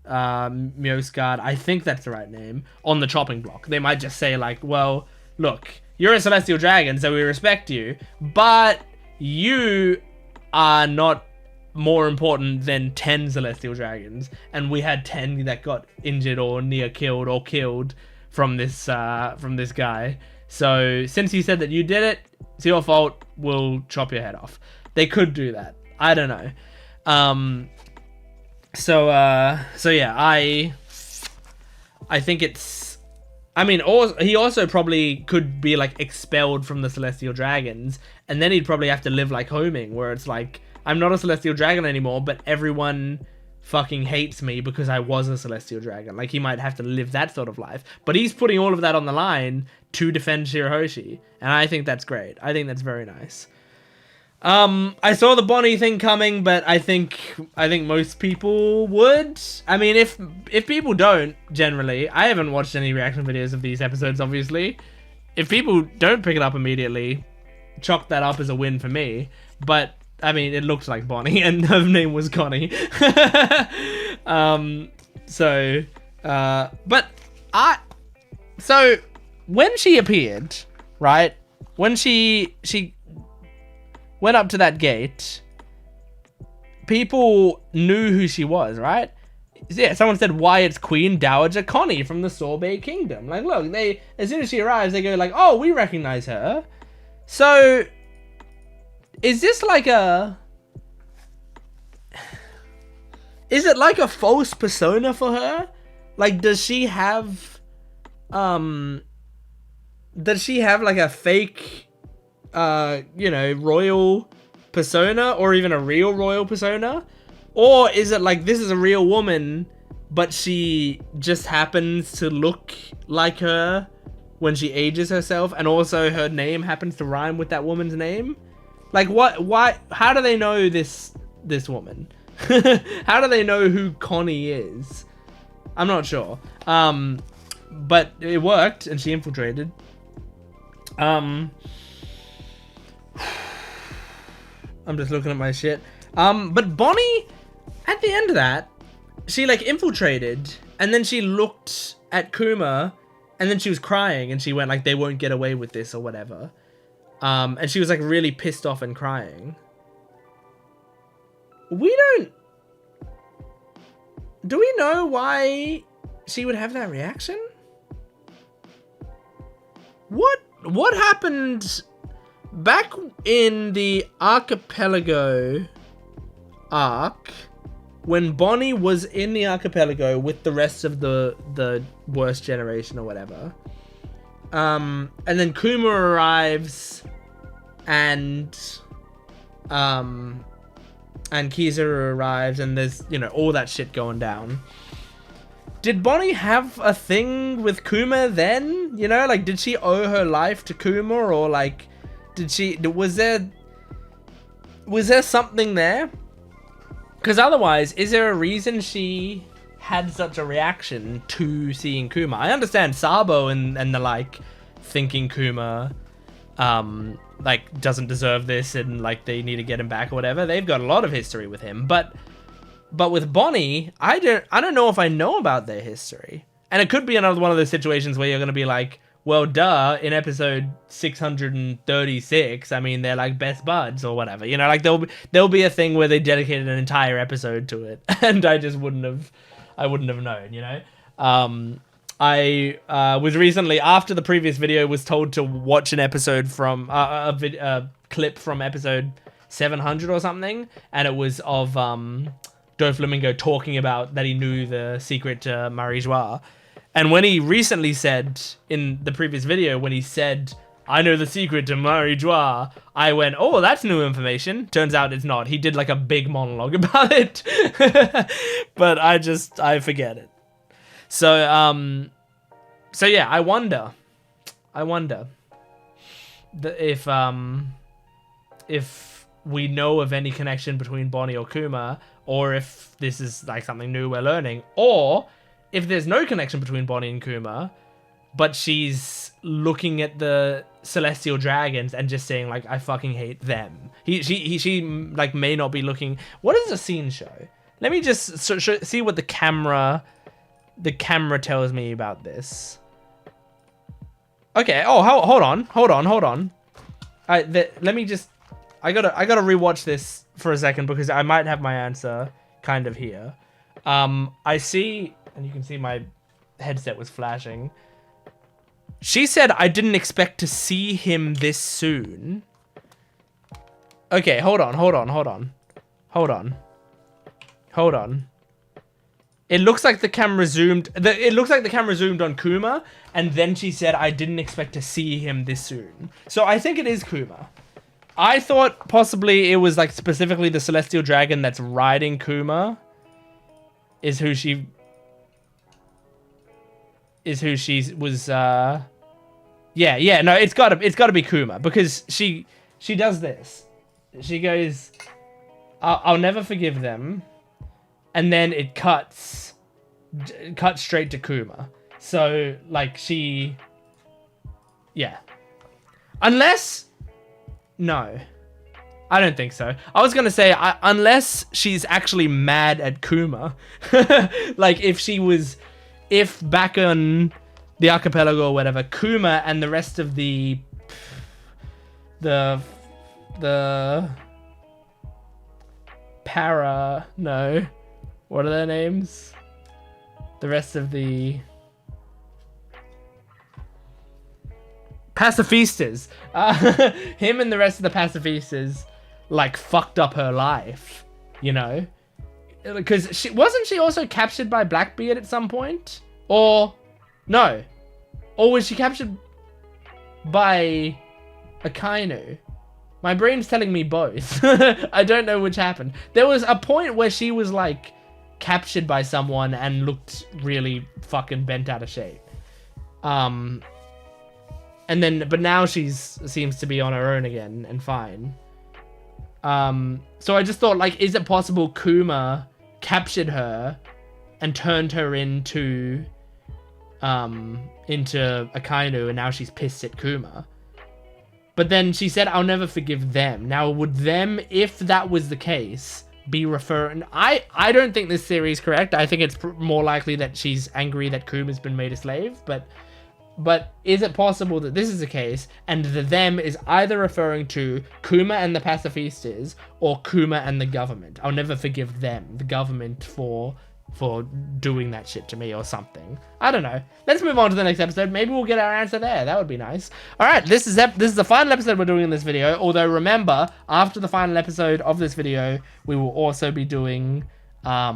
I think that's the right name, on the chopping block. They might just say, like, well, look, you're a celestial dragon, so we respect you, but you are not more important than 10 celestial dragons, and we had 10 that got injured or near killed or killed from this guy. So since you said that you did it, it's your fault, we'll chop your head off. They could do that. I don't know. So yeah, I think it's, I mean, he also probably could be, like, expelled from the celestial dragons, and then he'd probably have to live like Homing, where it's like, I'm not a celestial dragon anymore, but everyone fucking hates me because I was a celestial dragon. Like, he might have to live that sort of life, but he's putting all of that on the line to defend Shirahoshi, and I think that's great. I think that's very nice. I saw the Bonnie thing coming, but I think most people would. I mean, if people don't, generally, I haven't watched any reaction videos of these episodes, obviously. If people don't pick it up immediately, chalk that up as a win for me. But I mean, it looked like Bonnie, and her name was Connie. So when she appeared, right? When she went up to that gate, people knew who she was, right? Yeah, someone said, why, it's Queen Dowager Connie from the Sorbet Kingdom. Like, look, as soon as she arrives, they go like, oh, we recognize her. So is this like is it like a false persona for her? Like, does she have like a fake, you know, royal persona, or even a real royal persona? Or is it like, this is a real woman, but she just happens to look like her when she ages herself, and also her name happens to rhyme with that woman's name? Like, what? Why? How do they know this woman? How do they know who Connie is? I'm not sure. But it worked, and she infiltrated. I'm just looking at my shit. But Bonnie, at the end of that, she, like, infiltrated, and then she looked at Kuma, and then she was crying, and she went like, they won't get away with this or whatever. And she was like really pissed off and crying. Do we know why she would have that reaction? What happened back in the archipelago arc when Bonnie was in the archipelago with the rest of the worst generation or whatever? And then Kuma arrives and Kizaru arrives, and there's, you know, all that shit going down. Did Bonnie have a thing with Kuma then? You know, like, did she owe her life to Kuma, or like, was there something there? Because otherwise, is there a reason she had such a reaction to seeing Kuma? I understand Sabo and the like thinking Kuma like doesn't deserve this and like they need to get him back or whatever. They've got a lot of history with him, but with Bonnie, I don't know if I know about their history. And it could be another one of those situations where you're going to be like, well, duh, in episode 636, I mean, they're like best buds or whatever, you know, like there'll be a thing where they dedicated an entire episode to it, and I just wouldn't have known, you know. I was recently, after the previous video, was told to watch an episode from a clip from episode 700 or something, and it was of Doflamingo talking about that he knew the secret to Marie-Joie. And when he recently said, in the previous video, when he said, I know the secret to Marie-Joie, I went, oh, that's new information. Turns out it's not. He did like a big monologue about it. But I forget it. So yeah, I wonder if we know of any connection between Bonnie or Kuma, or if this is like something new we're learning, or if there's no connection between Bonnie and Kuma, but she's looking at the celestial dragons and just saying like, I fucking hate them. She like may not be looking. What does the scene show? Let me just see what the camera tells me about this. Okay. Oh, hold on. Let me just. I gotta rewatch this for a second because I might have my answer kind of here. I see, and you can see my headset was flashing. She said, I didn't expect to see him this soon. Okay, hold on. It looks like the camera zoomed. It looks like the camera zoomed on Kuma, and then she said, I didn't expect to see him this soon. So I think it is Kuma. I thought possibly it was like specifically the celestial dragon that's riding Kuma is who she was. Yeah. No, it's gotta be Kuma, because she does this. She goes, I'll never forgive them. And then it cuts straight to Kuma. So, like, yeah. No. I don't think so. I was going to say, unless she's actually mad at Kuma. Like, if back on the archipelago or whatever, Kuma and the rest of the what are their names? The rest of the pacifistas. Him and the rest of the pacifistas, like, fucked up her life, you know? Because wasn't she also captured by Blackbeard at some point? Or, no. Or was she captured by Akainu? My brain's telling me both. I don't know which happened. There was a point where she was, like, captured by someone and looked really fucking bent out of shape. And then, but now seems to be on her own again and fine. So I just thought, like, is it possible Kuma captured her and turned her into Akainu, and now she's pissed at Kuma? But then she said, I'll never forgive them. Now, would them, if that was the case, be referring... I don't think this theory is correct. I think it's more likely that she's angry that Kuma's been made a slave, but is it possible that this is the case and the them is either referring to Kuma and the pacifistas or Kuma and the government? I'll never forgive them, the government, for doing that shit to me or something. I don't know. Let's move on to the next episode. Maybe we'll get our answer there. That would be nice. All right, this is the final episode we're doing in this video. Although remember, after the final episode of this video, we will also be doing a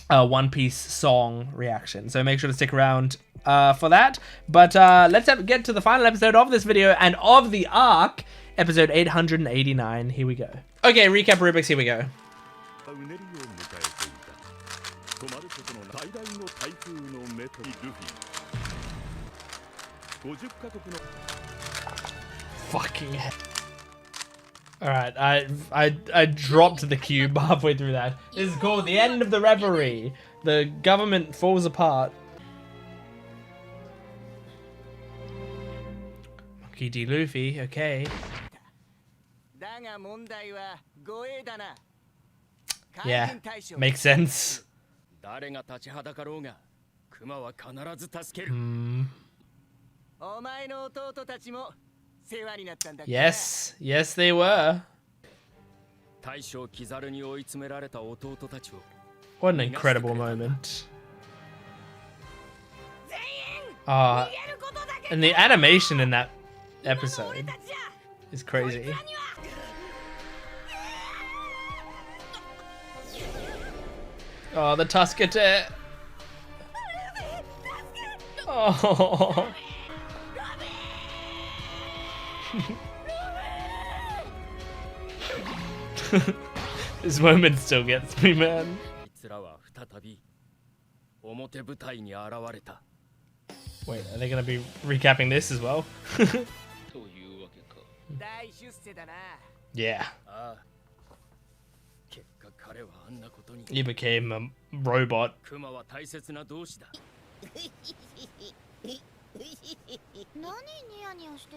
One Piece song reaction. So make sure to stick around for that. But let's get to the final episode of this video and of the arc, episode 889. Here we go. Okay, recap rubrics. Here we go. Fucking hell. Alright, I dropped the cube halfway through that. This is called the end of the Reverie. The government falls apart. Monkey D. Luffy, okay. Yeah, makes sense. Yes, they were. What an incredible moment. And the animation in that episode is crazy. Oh, the Tuskete. Oh. This moment still gets me, man. Wait, are they gonna be recapping this as well? Yeah. He became a robot.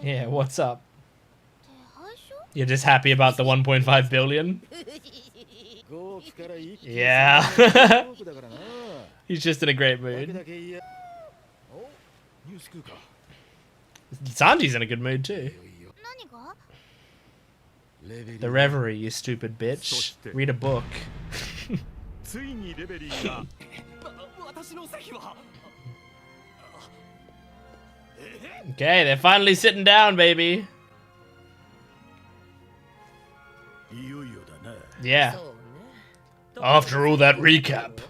Yeah, what's up? You're just happy about the 1.5 billion? Yeah. He's just in a great mood. Sanji's in a good mood too. The Reverie, you stupid bitch. Read a book. Okay, they're finally sitting down, baby. Yeah. After all that recap.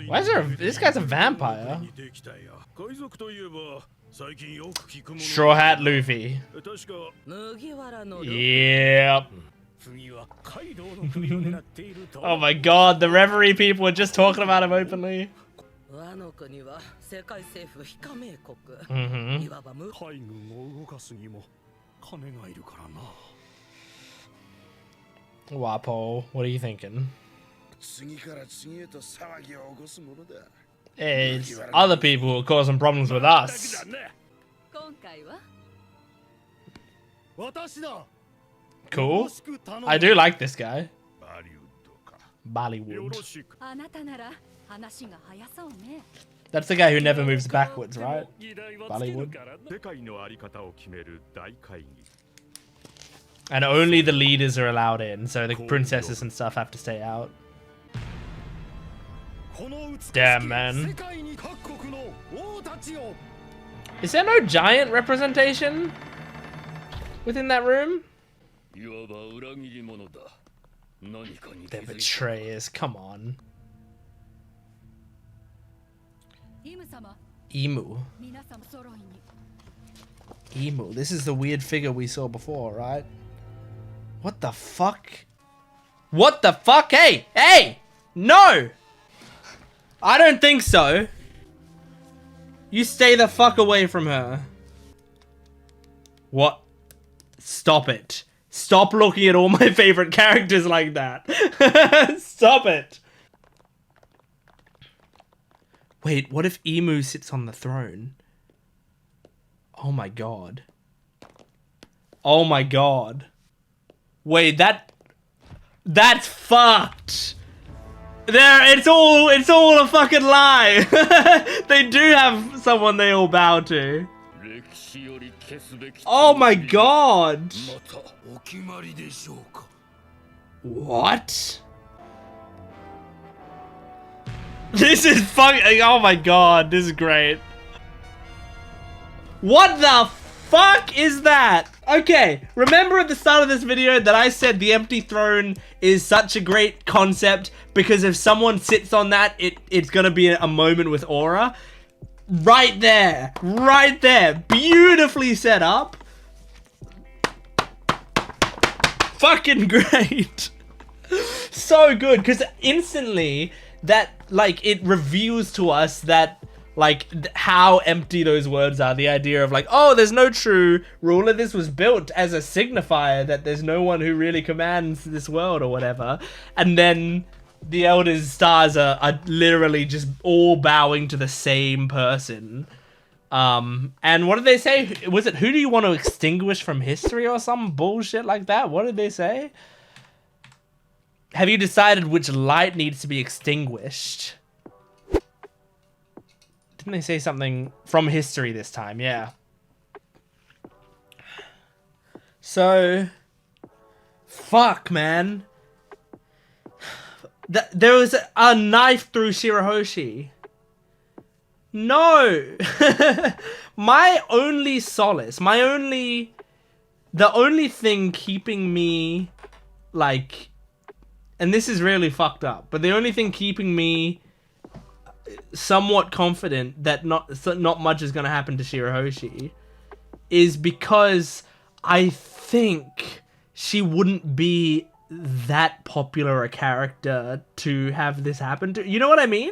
Why is there this guy's a vampire? Straw Hat Luffy. Yep. Oh my god, the Reverie people were just talking about him openly. Wapo, what are you thinking? It's other people who are causing problems with us. Cool. I do like this guy. Bollywood. That's the guy who never moves backwards, right? Bollywood. And only the leaders are allowed in, so the princesses and stuff have to stay out. Damn, man. Is there no giant representation within that room? They're betrayers, come on. Emu. Emu. This is the weird figure we saw before, right? What the fuck? What the fuck? Hey! Hey! No! I don't think so. You stay the fuck away from her. What? Stop it. Stop looking at all my favorite characters like that. Stop it. Wait, what if Emu sits on the throne? Oh my god. Oh my god. Wait, that's fucked. It's all a fucking lie. They do have someone they all bow to. Oh my god. What? This is fucking, oh my god, this is great. What the fuck is that? Okay, remember at the start of this video that I said the empty throne is such a great concept because if someone sits on that, it's gonna be a moment with aura. Right there, beautifully set up. Fucking great. So good, because instantly that, like, it reveals to us that, like, how empty those words are. The idea of, like, oh, there's no true ruler. This was built as a signifier that there's no one who really commands this world or whatever. And then the Elder's stars are literally just all bowing to the same person. And what did they say? Was it, who do you want to extinguish from history or some bullshit like that? What did they say? Have you decided which light needs to be extinguished? Didn't they say something from history this time? Yeah. So, fuck, man. There was a knife through Shirahoshi. No. My only solace, the only thing keeping me, like, and this is really fucked up, but the only thing keeping me somewhat confident that not much is going to happen to Shirahoshi is because I think she wouldn't be that popular a character to have this happen to. You know what I mean?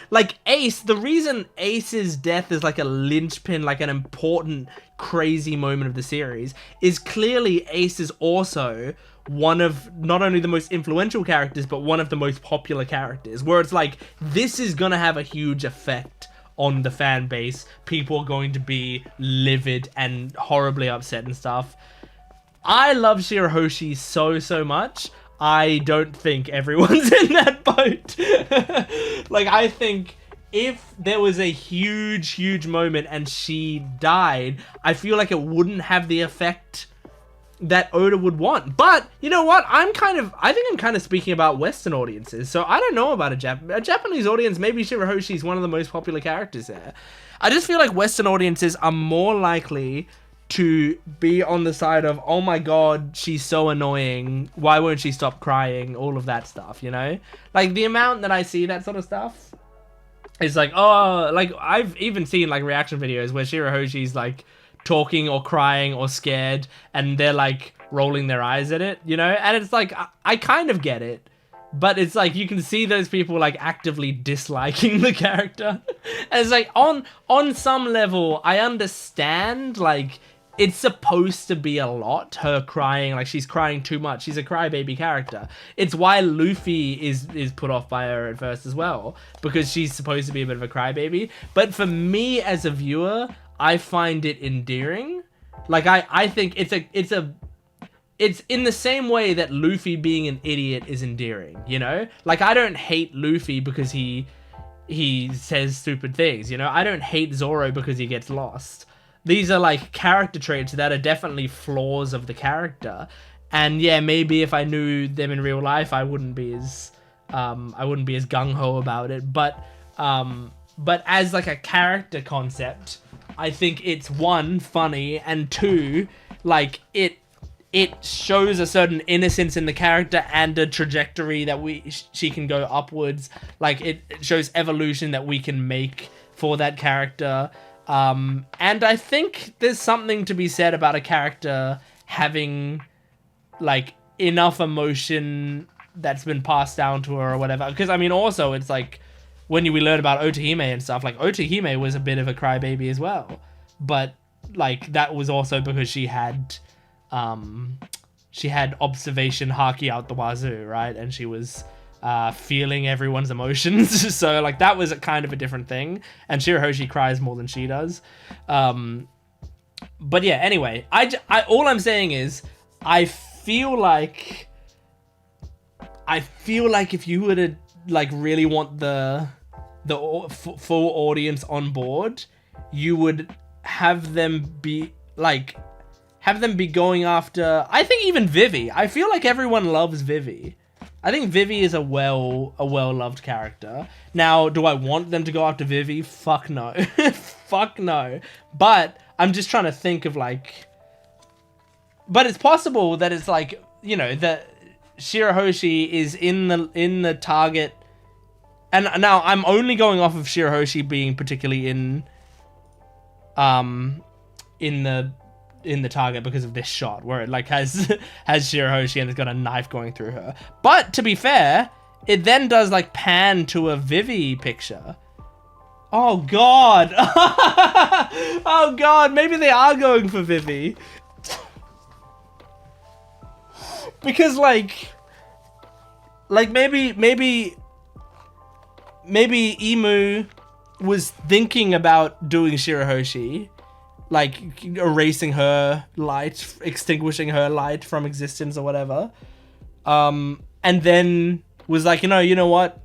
Like Ace, the reason Ace's death is like a linchpin, like an important crazy moment of the series, is clearly Ace is also one of not only the most influential characters, but one of the most popular characters, where it's like, this is gonna have a huge effect on the fan base. People are going to be livid and horribly upset and stuff. I love Shirahoshi so much. I don't think everyone's in that boat. Like, I think if there was a huge moment and she died, I feel like it wouldn't have the effect that Oda would want. But you know what? I think I'm kind of speaking about Western audiences. So I don't know about a Japanese audience. Maybe Shirahoshi is one of the most popular characters there. I just feel like Western audiences are more likely to be on the side of, oh my god, she's so annoying, why won't she stop crying, all of that stuff, you know? Like, the amount that I see that sort of stuff is like, oh, like, I've even seen, like, reaction videos where Shirahoshi's, like, talking or crying or scared, and they're, like, rolling their eyes at it, you know? And it's like, I kind of get it, but it's like, you can see those people, like, actively disliking the character. And it's like, on some level, I understand, like, it's supposed to be a lot, her crying, like, she's crying too much. She's a crybaby character. It's why Luffy is put off by her at first as well, because she's supposed to be a bit of a crybaby. But for me as a viewer, I find it endearing. Like, I think it's in the same way that Luffy being an idiot is endearing, you know? Like, I don't hate Luffy because he says stupid things, you know? I don't hate Zoro because he gets lost. These are, like, character traits that are definitely flaws of the character. And yeah, maybe if I knew them in real life, I wouldn't be as gung-ho about it. But as, like, a character concept, I think it's, one, funny, and two, like, it shows a certain innocence in the character and a trajectory that she can go upwards. Like, it shows evolution that we can make for that character. And I think there's something to be said about a character having, like, enough emotion that's been passed down to her or whatever. Because, I mean, also, it's like, when we learn about Otahime and stuff, like, Otahime was a bit of a crybaby as well. But, like, that was also because she had observation haki out the wazoo, right? And she was feeling everyone's emotions. So, like, that was a kind of a different thing. And Shirahoshi cries more than she does. But yeah, anyway, all I'm saying is, I feel like if you were to like really want the full audience on board, you would have them be going after, I think, even Vivi. I feel like everyone loves Vivi. I think Vivi is a well-loved character. Now, do I want them to go after Vivi? Fuck no. Fuck no. But I'm just trying to think of like... But it's possible that it's like, you know, that Shirahoshi is in the target. And now I'm only going off of Shirahoshi being particularly in the target because of this shot where it like has Shirahoshi and it's got a knife going through her. But to be fair, it then does like pan to a Vivi picture. Oh god. Oh god, maybe they are going for Vivi. Because like maybe Imu was thinking about doing Shirahoshi, like erasing her light, extinguishing her light from existence or whatever, and then was like, you know what,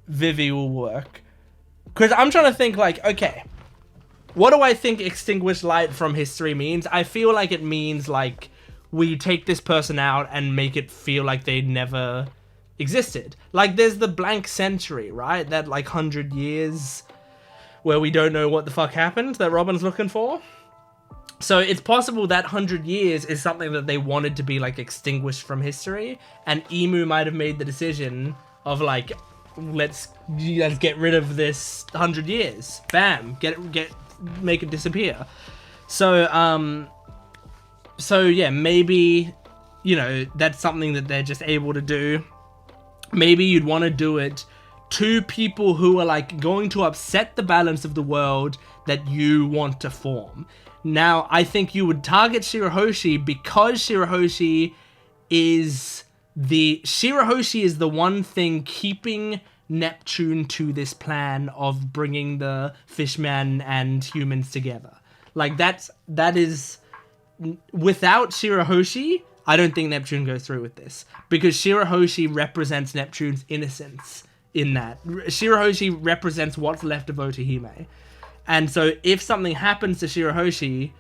Vivi will work. Because I'm trying to think like, okay, what do I think extinguish light from history means? I feel like it means like we take this person out and make it feel like they never existed. Like there's the blank century, right? That like 100 years where we don't know what the fuck happened that Robin's looking for. So it's possible that 100 years is something that they wanted to be like extinguished from history, and Imu might have made the decision of like, let's get rid of this 100 years. Bam, make it disappear. So yeah, maybe, you know, that's something that they're just able to do. Maybe you'd want to do it to people who are like going to upset the balance of the world that you want to form. Now, I think you would target Shirahoshi because Shirahoshi is the one thing keeping Neptune to this plan of bringing the fishman and humans together. Like that is, without Shirahoshi, I don't think Neptune goes through with this, because Shirahoshi represents Neptune's innocence in that. Shirahoshi represents what's left of Otohime. And so if something happens to Shirahoshi,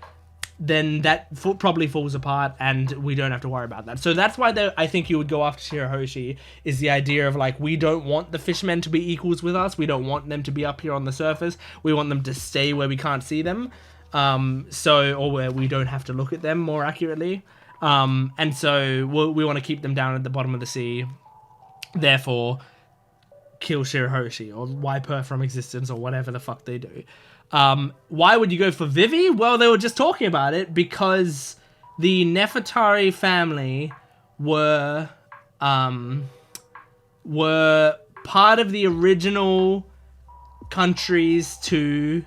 then that probably falls apart and we don't have to worry about that. So that's why I think you would go after Shirahoshi, is the idea of like, we don't want the fishmen to be equals with us. We don't want them to be up here on the surface. We want them to stay where we can't see them. Or where we don't have to look at them, more accurately. And so we want to keep them down at the bottom of the sea. Therefore, kill Shirahoshi or wipe her from existence or whatever the fuck they do. Why would you go for Vivi? Well, they were just talking about it because the Nefertari family were part of the original countries to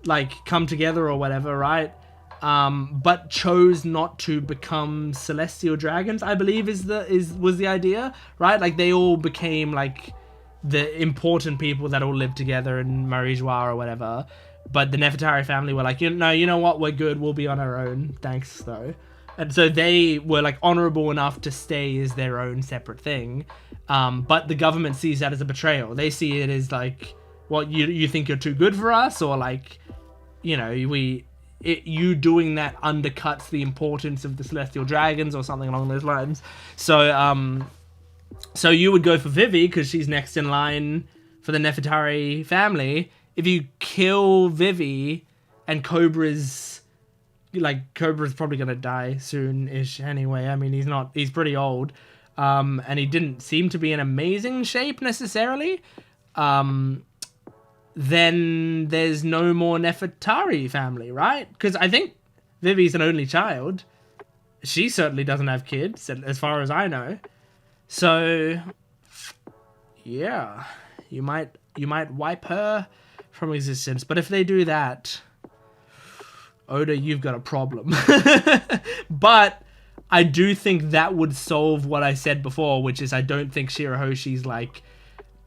like come together or whatever, right? But chose not to become celestial dragons, I believe was the idea, right? Like they all became like the important people that all lived together in Marie-Joie or whatever. But the Nefertari family were like, you know what, we're good, we'll be on our own, thanks though. And so they were like honorable enough to stay as their own separate thing. But the government sees that as a betrayal. They see it as like, what, you think you're too good for us, or like, you know, you doing that undercuts the importance of the celestial dragons or something along those lines. So you would go for Vivi because she's next in line for the Nefertari family. If you kill Vivi and Cobra's probably gonna die soon-ish anyway. I mean, he's pretty old. And he didn't seem to be in amazing shape necessarily. Then there's no more Nefertari family, right? Because I think Vivi's an only child. She certainly doesn't have kids, as far as I know. So, yeah, you might wipe her from existence. But if they do that, Oda, you've got a problem. But I do think that would solve what I said before, which is I don't think Shirahoshi's like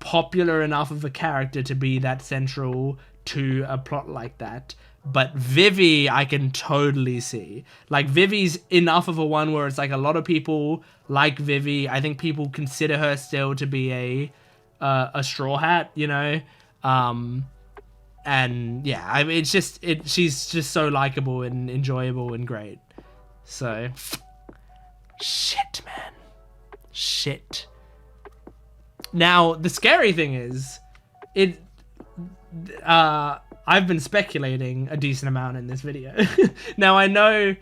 popular enough of a character to be that central to a plot like that. But Vivi, I can totally see. Like, Vivi's enough of a one where it's like a lot of people like Vivi. I think people consider her still to be a straw hat, you know? And yeah, I mean, she's just so likable and enjoyable and great. So, shit, man. Shit. Now, the scary thing is, I've been speculating a decent amount in this video. Now, I know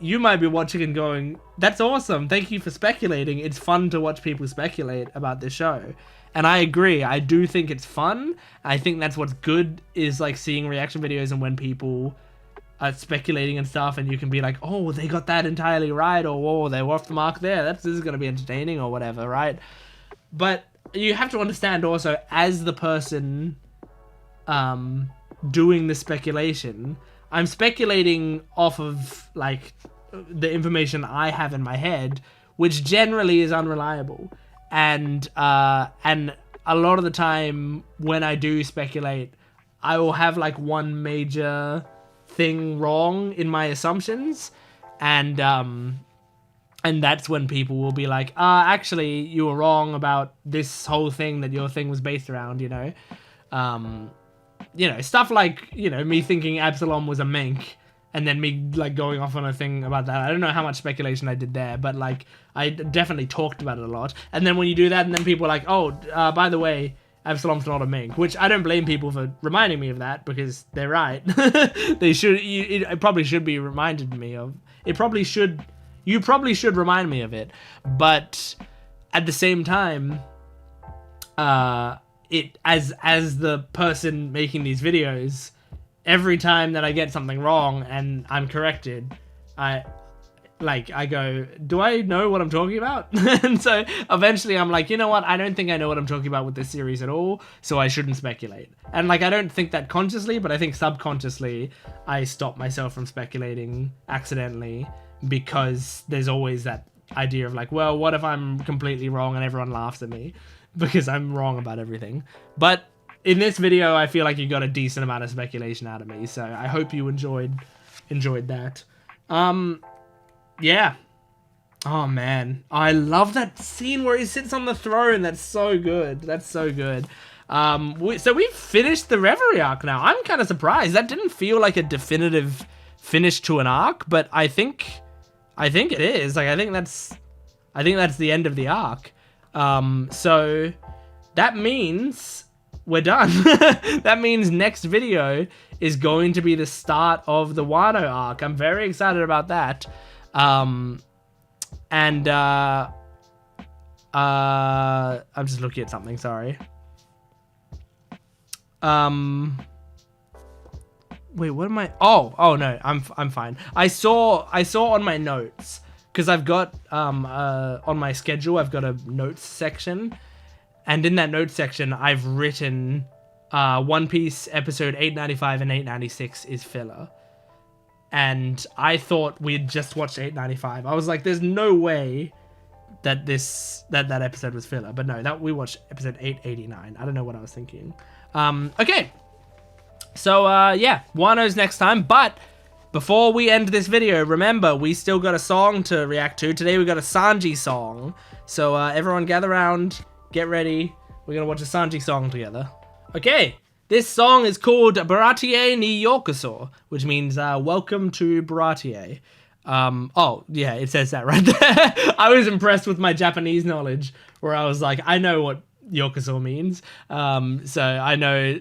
you might be watching and going, that's awesome. Thank you for speculating. It's fun to watch people speculate about this show. And I agree. I do think it's fun. I think that's what's good is like seeing reaction videos and when people are speculating and stuff and you can be like, oh, they got that entirely right, or whoa, they were off the mark there. This is going to be entertaining or whatever, right? But you have to understand also, as the person doing the speculation, I'm speculating off of like the information I have in my head, which generally is unreliable. And a lot of the time when I do speculate, I will have like one major thing wrong in my assumptions, and that's when people will be like, actually you were wrong about this whole thing that your thing was based around, you know? You know, stuff like, you know, me thinking Absalom was a mink, and then me like going off on a thing about that. I don't know how much speculation I did there, but like I definitely talked about it a lot. And then when you do that, and then people are like, oh, by the way, Absalom's not a mink, which I don't blame people for reminding me of that, because they're right. They should. It probably should be reminded me of. It probably should. You probably should remind me of it, but at the same time, it as the person making these videos, every time that I get something wrong and I'm corrected, I go, do I know what I'm talking about? And so eventually I'm like, you know what? I don't think I know what I'm talking about with this series at all, so I shouldn't speculate. And like, I don't think that consciously, but I think subconsciously I stop myself from speculating accidentally, because there's always that idea of like, well, what if I'm completely wrong and everyone laughs at me because I'm wrong about everything? But in this video, I feel like you got a decent amount of speculation out of me, so I hope you enjoyed that. Yeah. Oh man, I love that scene where he sits on the throne. That's so good. That's so good. So we've finished the Reverie arc now. I'm kind of surprised. That didn't feel like a definitive finish to an arc, but I think it is. Like, I think that's the end of the arc. So that means we're done. That means next video is going to be the start of the Wano arc. I'm very excited about that. I'm just looking at something, sorry. Wait, what am I? Oh no, I'm fine. I saw on my notes, because I've got on my schedule I've got a notes section, and in that notes section I've written One Piece episode 895 and 896 is filler. And I thought we'd just watched 895. I was like, there's no way that that episode was filler. But no, we watched episode 889. I don't know what I was thinking. Okay. So, yeah, Wano's next time. But before we end this video, remember, we still got a song to react to. Today we got a Sanji song. So, everyone gather around, get ready. We're going to watch a Sanji song together. Okay. This song is called Baratie ni Yokoso, which means welcome to Baratie. Oh, yeah, it says that right there. I was impressed with my Japanese knowledge, where I was like, I know what Yokoso means. So I know,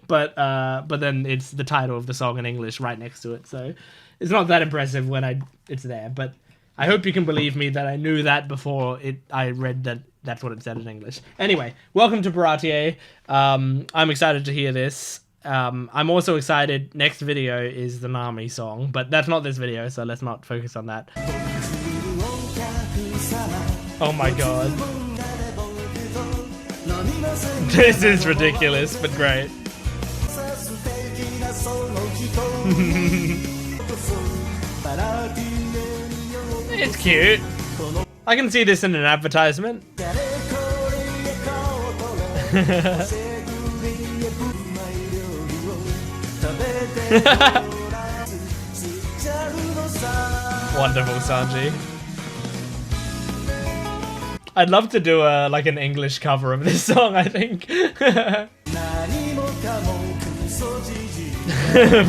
but then it's the title of the song in English right next to it. So it's not that impressive when it's there, but I hope you can believe me that I knew that before I read that. That's what it said in English. Anyway, welcome to Baratie. I'm excited to hear this. I'm also excited. Next video is the Nami song, but that's not this video, so let's not focus on that. Oh my god. This is ridiculous, but great. It's cute. I can see this in an advertisement. Wonderful, Sanji. I'd love to do a like an English cover of this song, I think.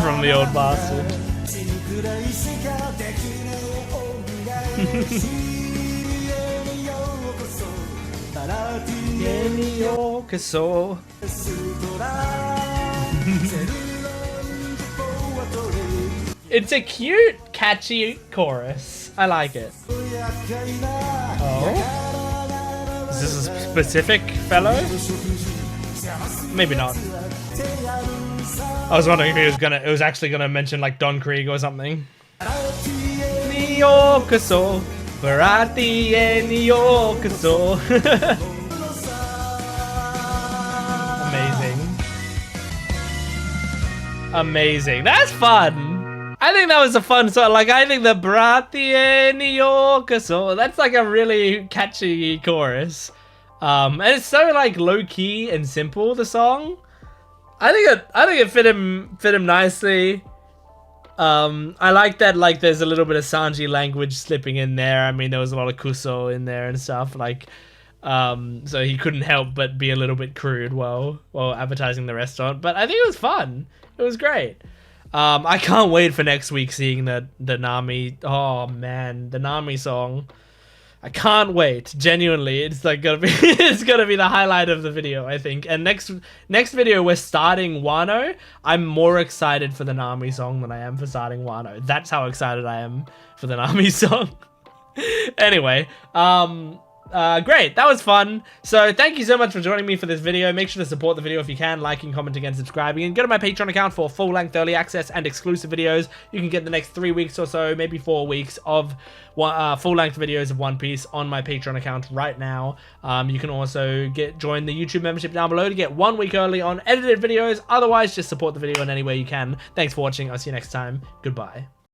From the old bastard. It's a cute, catchy chorus. I like it. Oh? Is this a specific fellow? Maybe not. I was wondering if it was actually gonna mention like Don Krieg or something. Nyokoso, Baratie e Nyokoso. Amazing. Amazing. That's fun. I think that was a fun song. Like, I think the Baratie e Nyokoso, that's like a really catchy chorus. And it's so like low key and simple, the song. I think it fit him nicely. I like that like there's a little bit of Sanji language slipping in there. I mean, there was a lot of kuso in there and stuff, like so he couldn't help but be a little bit crude while advertising the restaurant. But I think it was fun. It was great. I can't wait for next week seeing the Nami. Oh man, the Nami song. I can't wait. Genuinely, it's like gonna be it's gonna be the highlight of the video, I think. And next video we're starting Wano. I'm more excited for the Nami song than I am for starting Wano. That's how excited I am for the Nami song. Anyway, great, that was fun. So thank you so much for joining me for this video. Make sure to support the video if you can, liking, commenting, and subscribing, and go to my Patreon account for full-length early access and exclusive videos. You can get the next 3 weeks or so, maybe 4 weeks of full-length videos of One Piece on my Patreon account right now. You can also join the YouTube membership down below to get 1 week early on edited videos. Otherwise, just support the video in any way you can. Thanks for watching. I'll see you next time. Goodbye.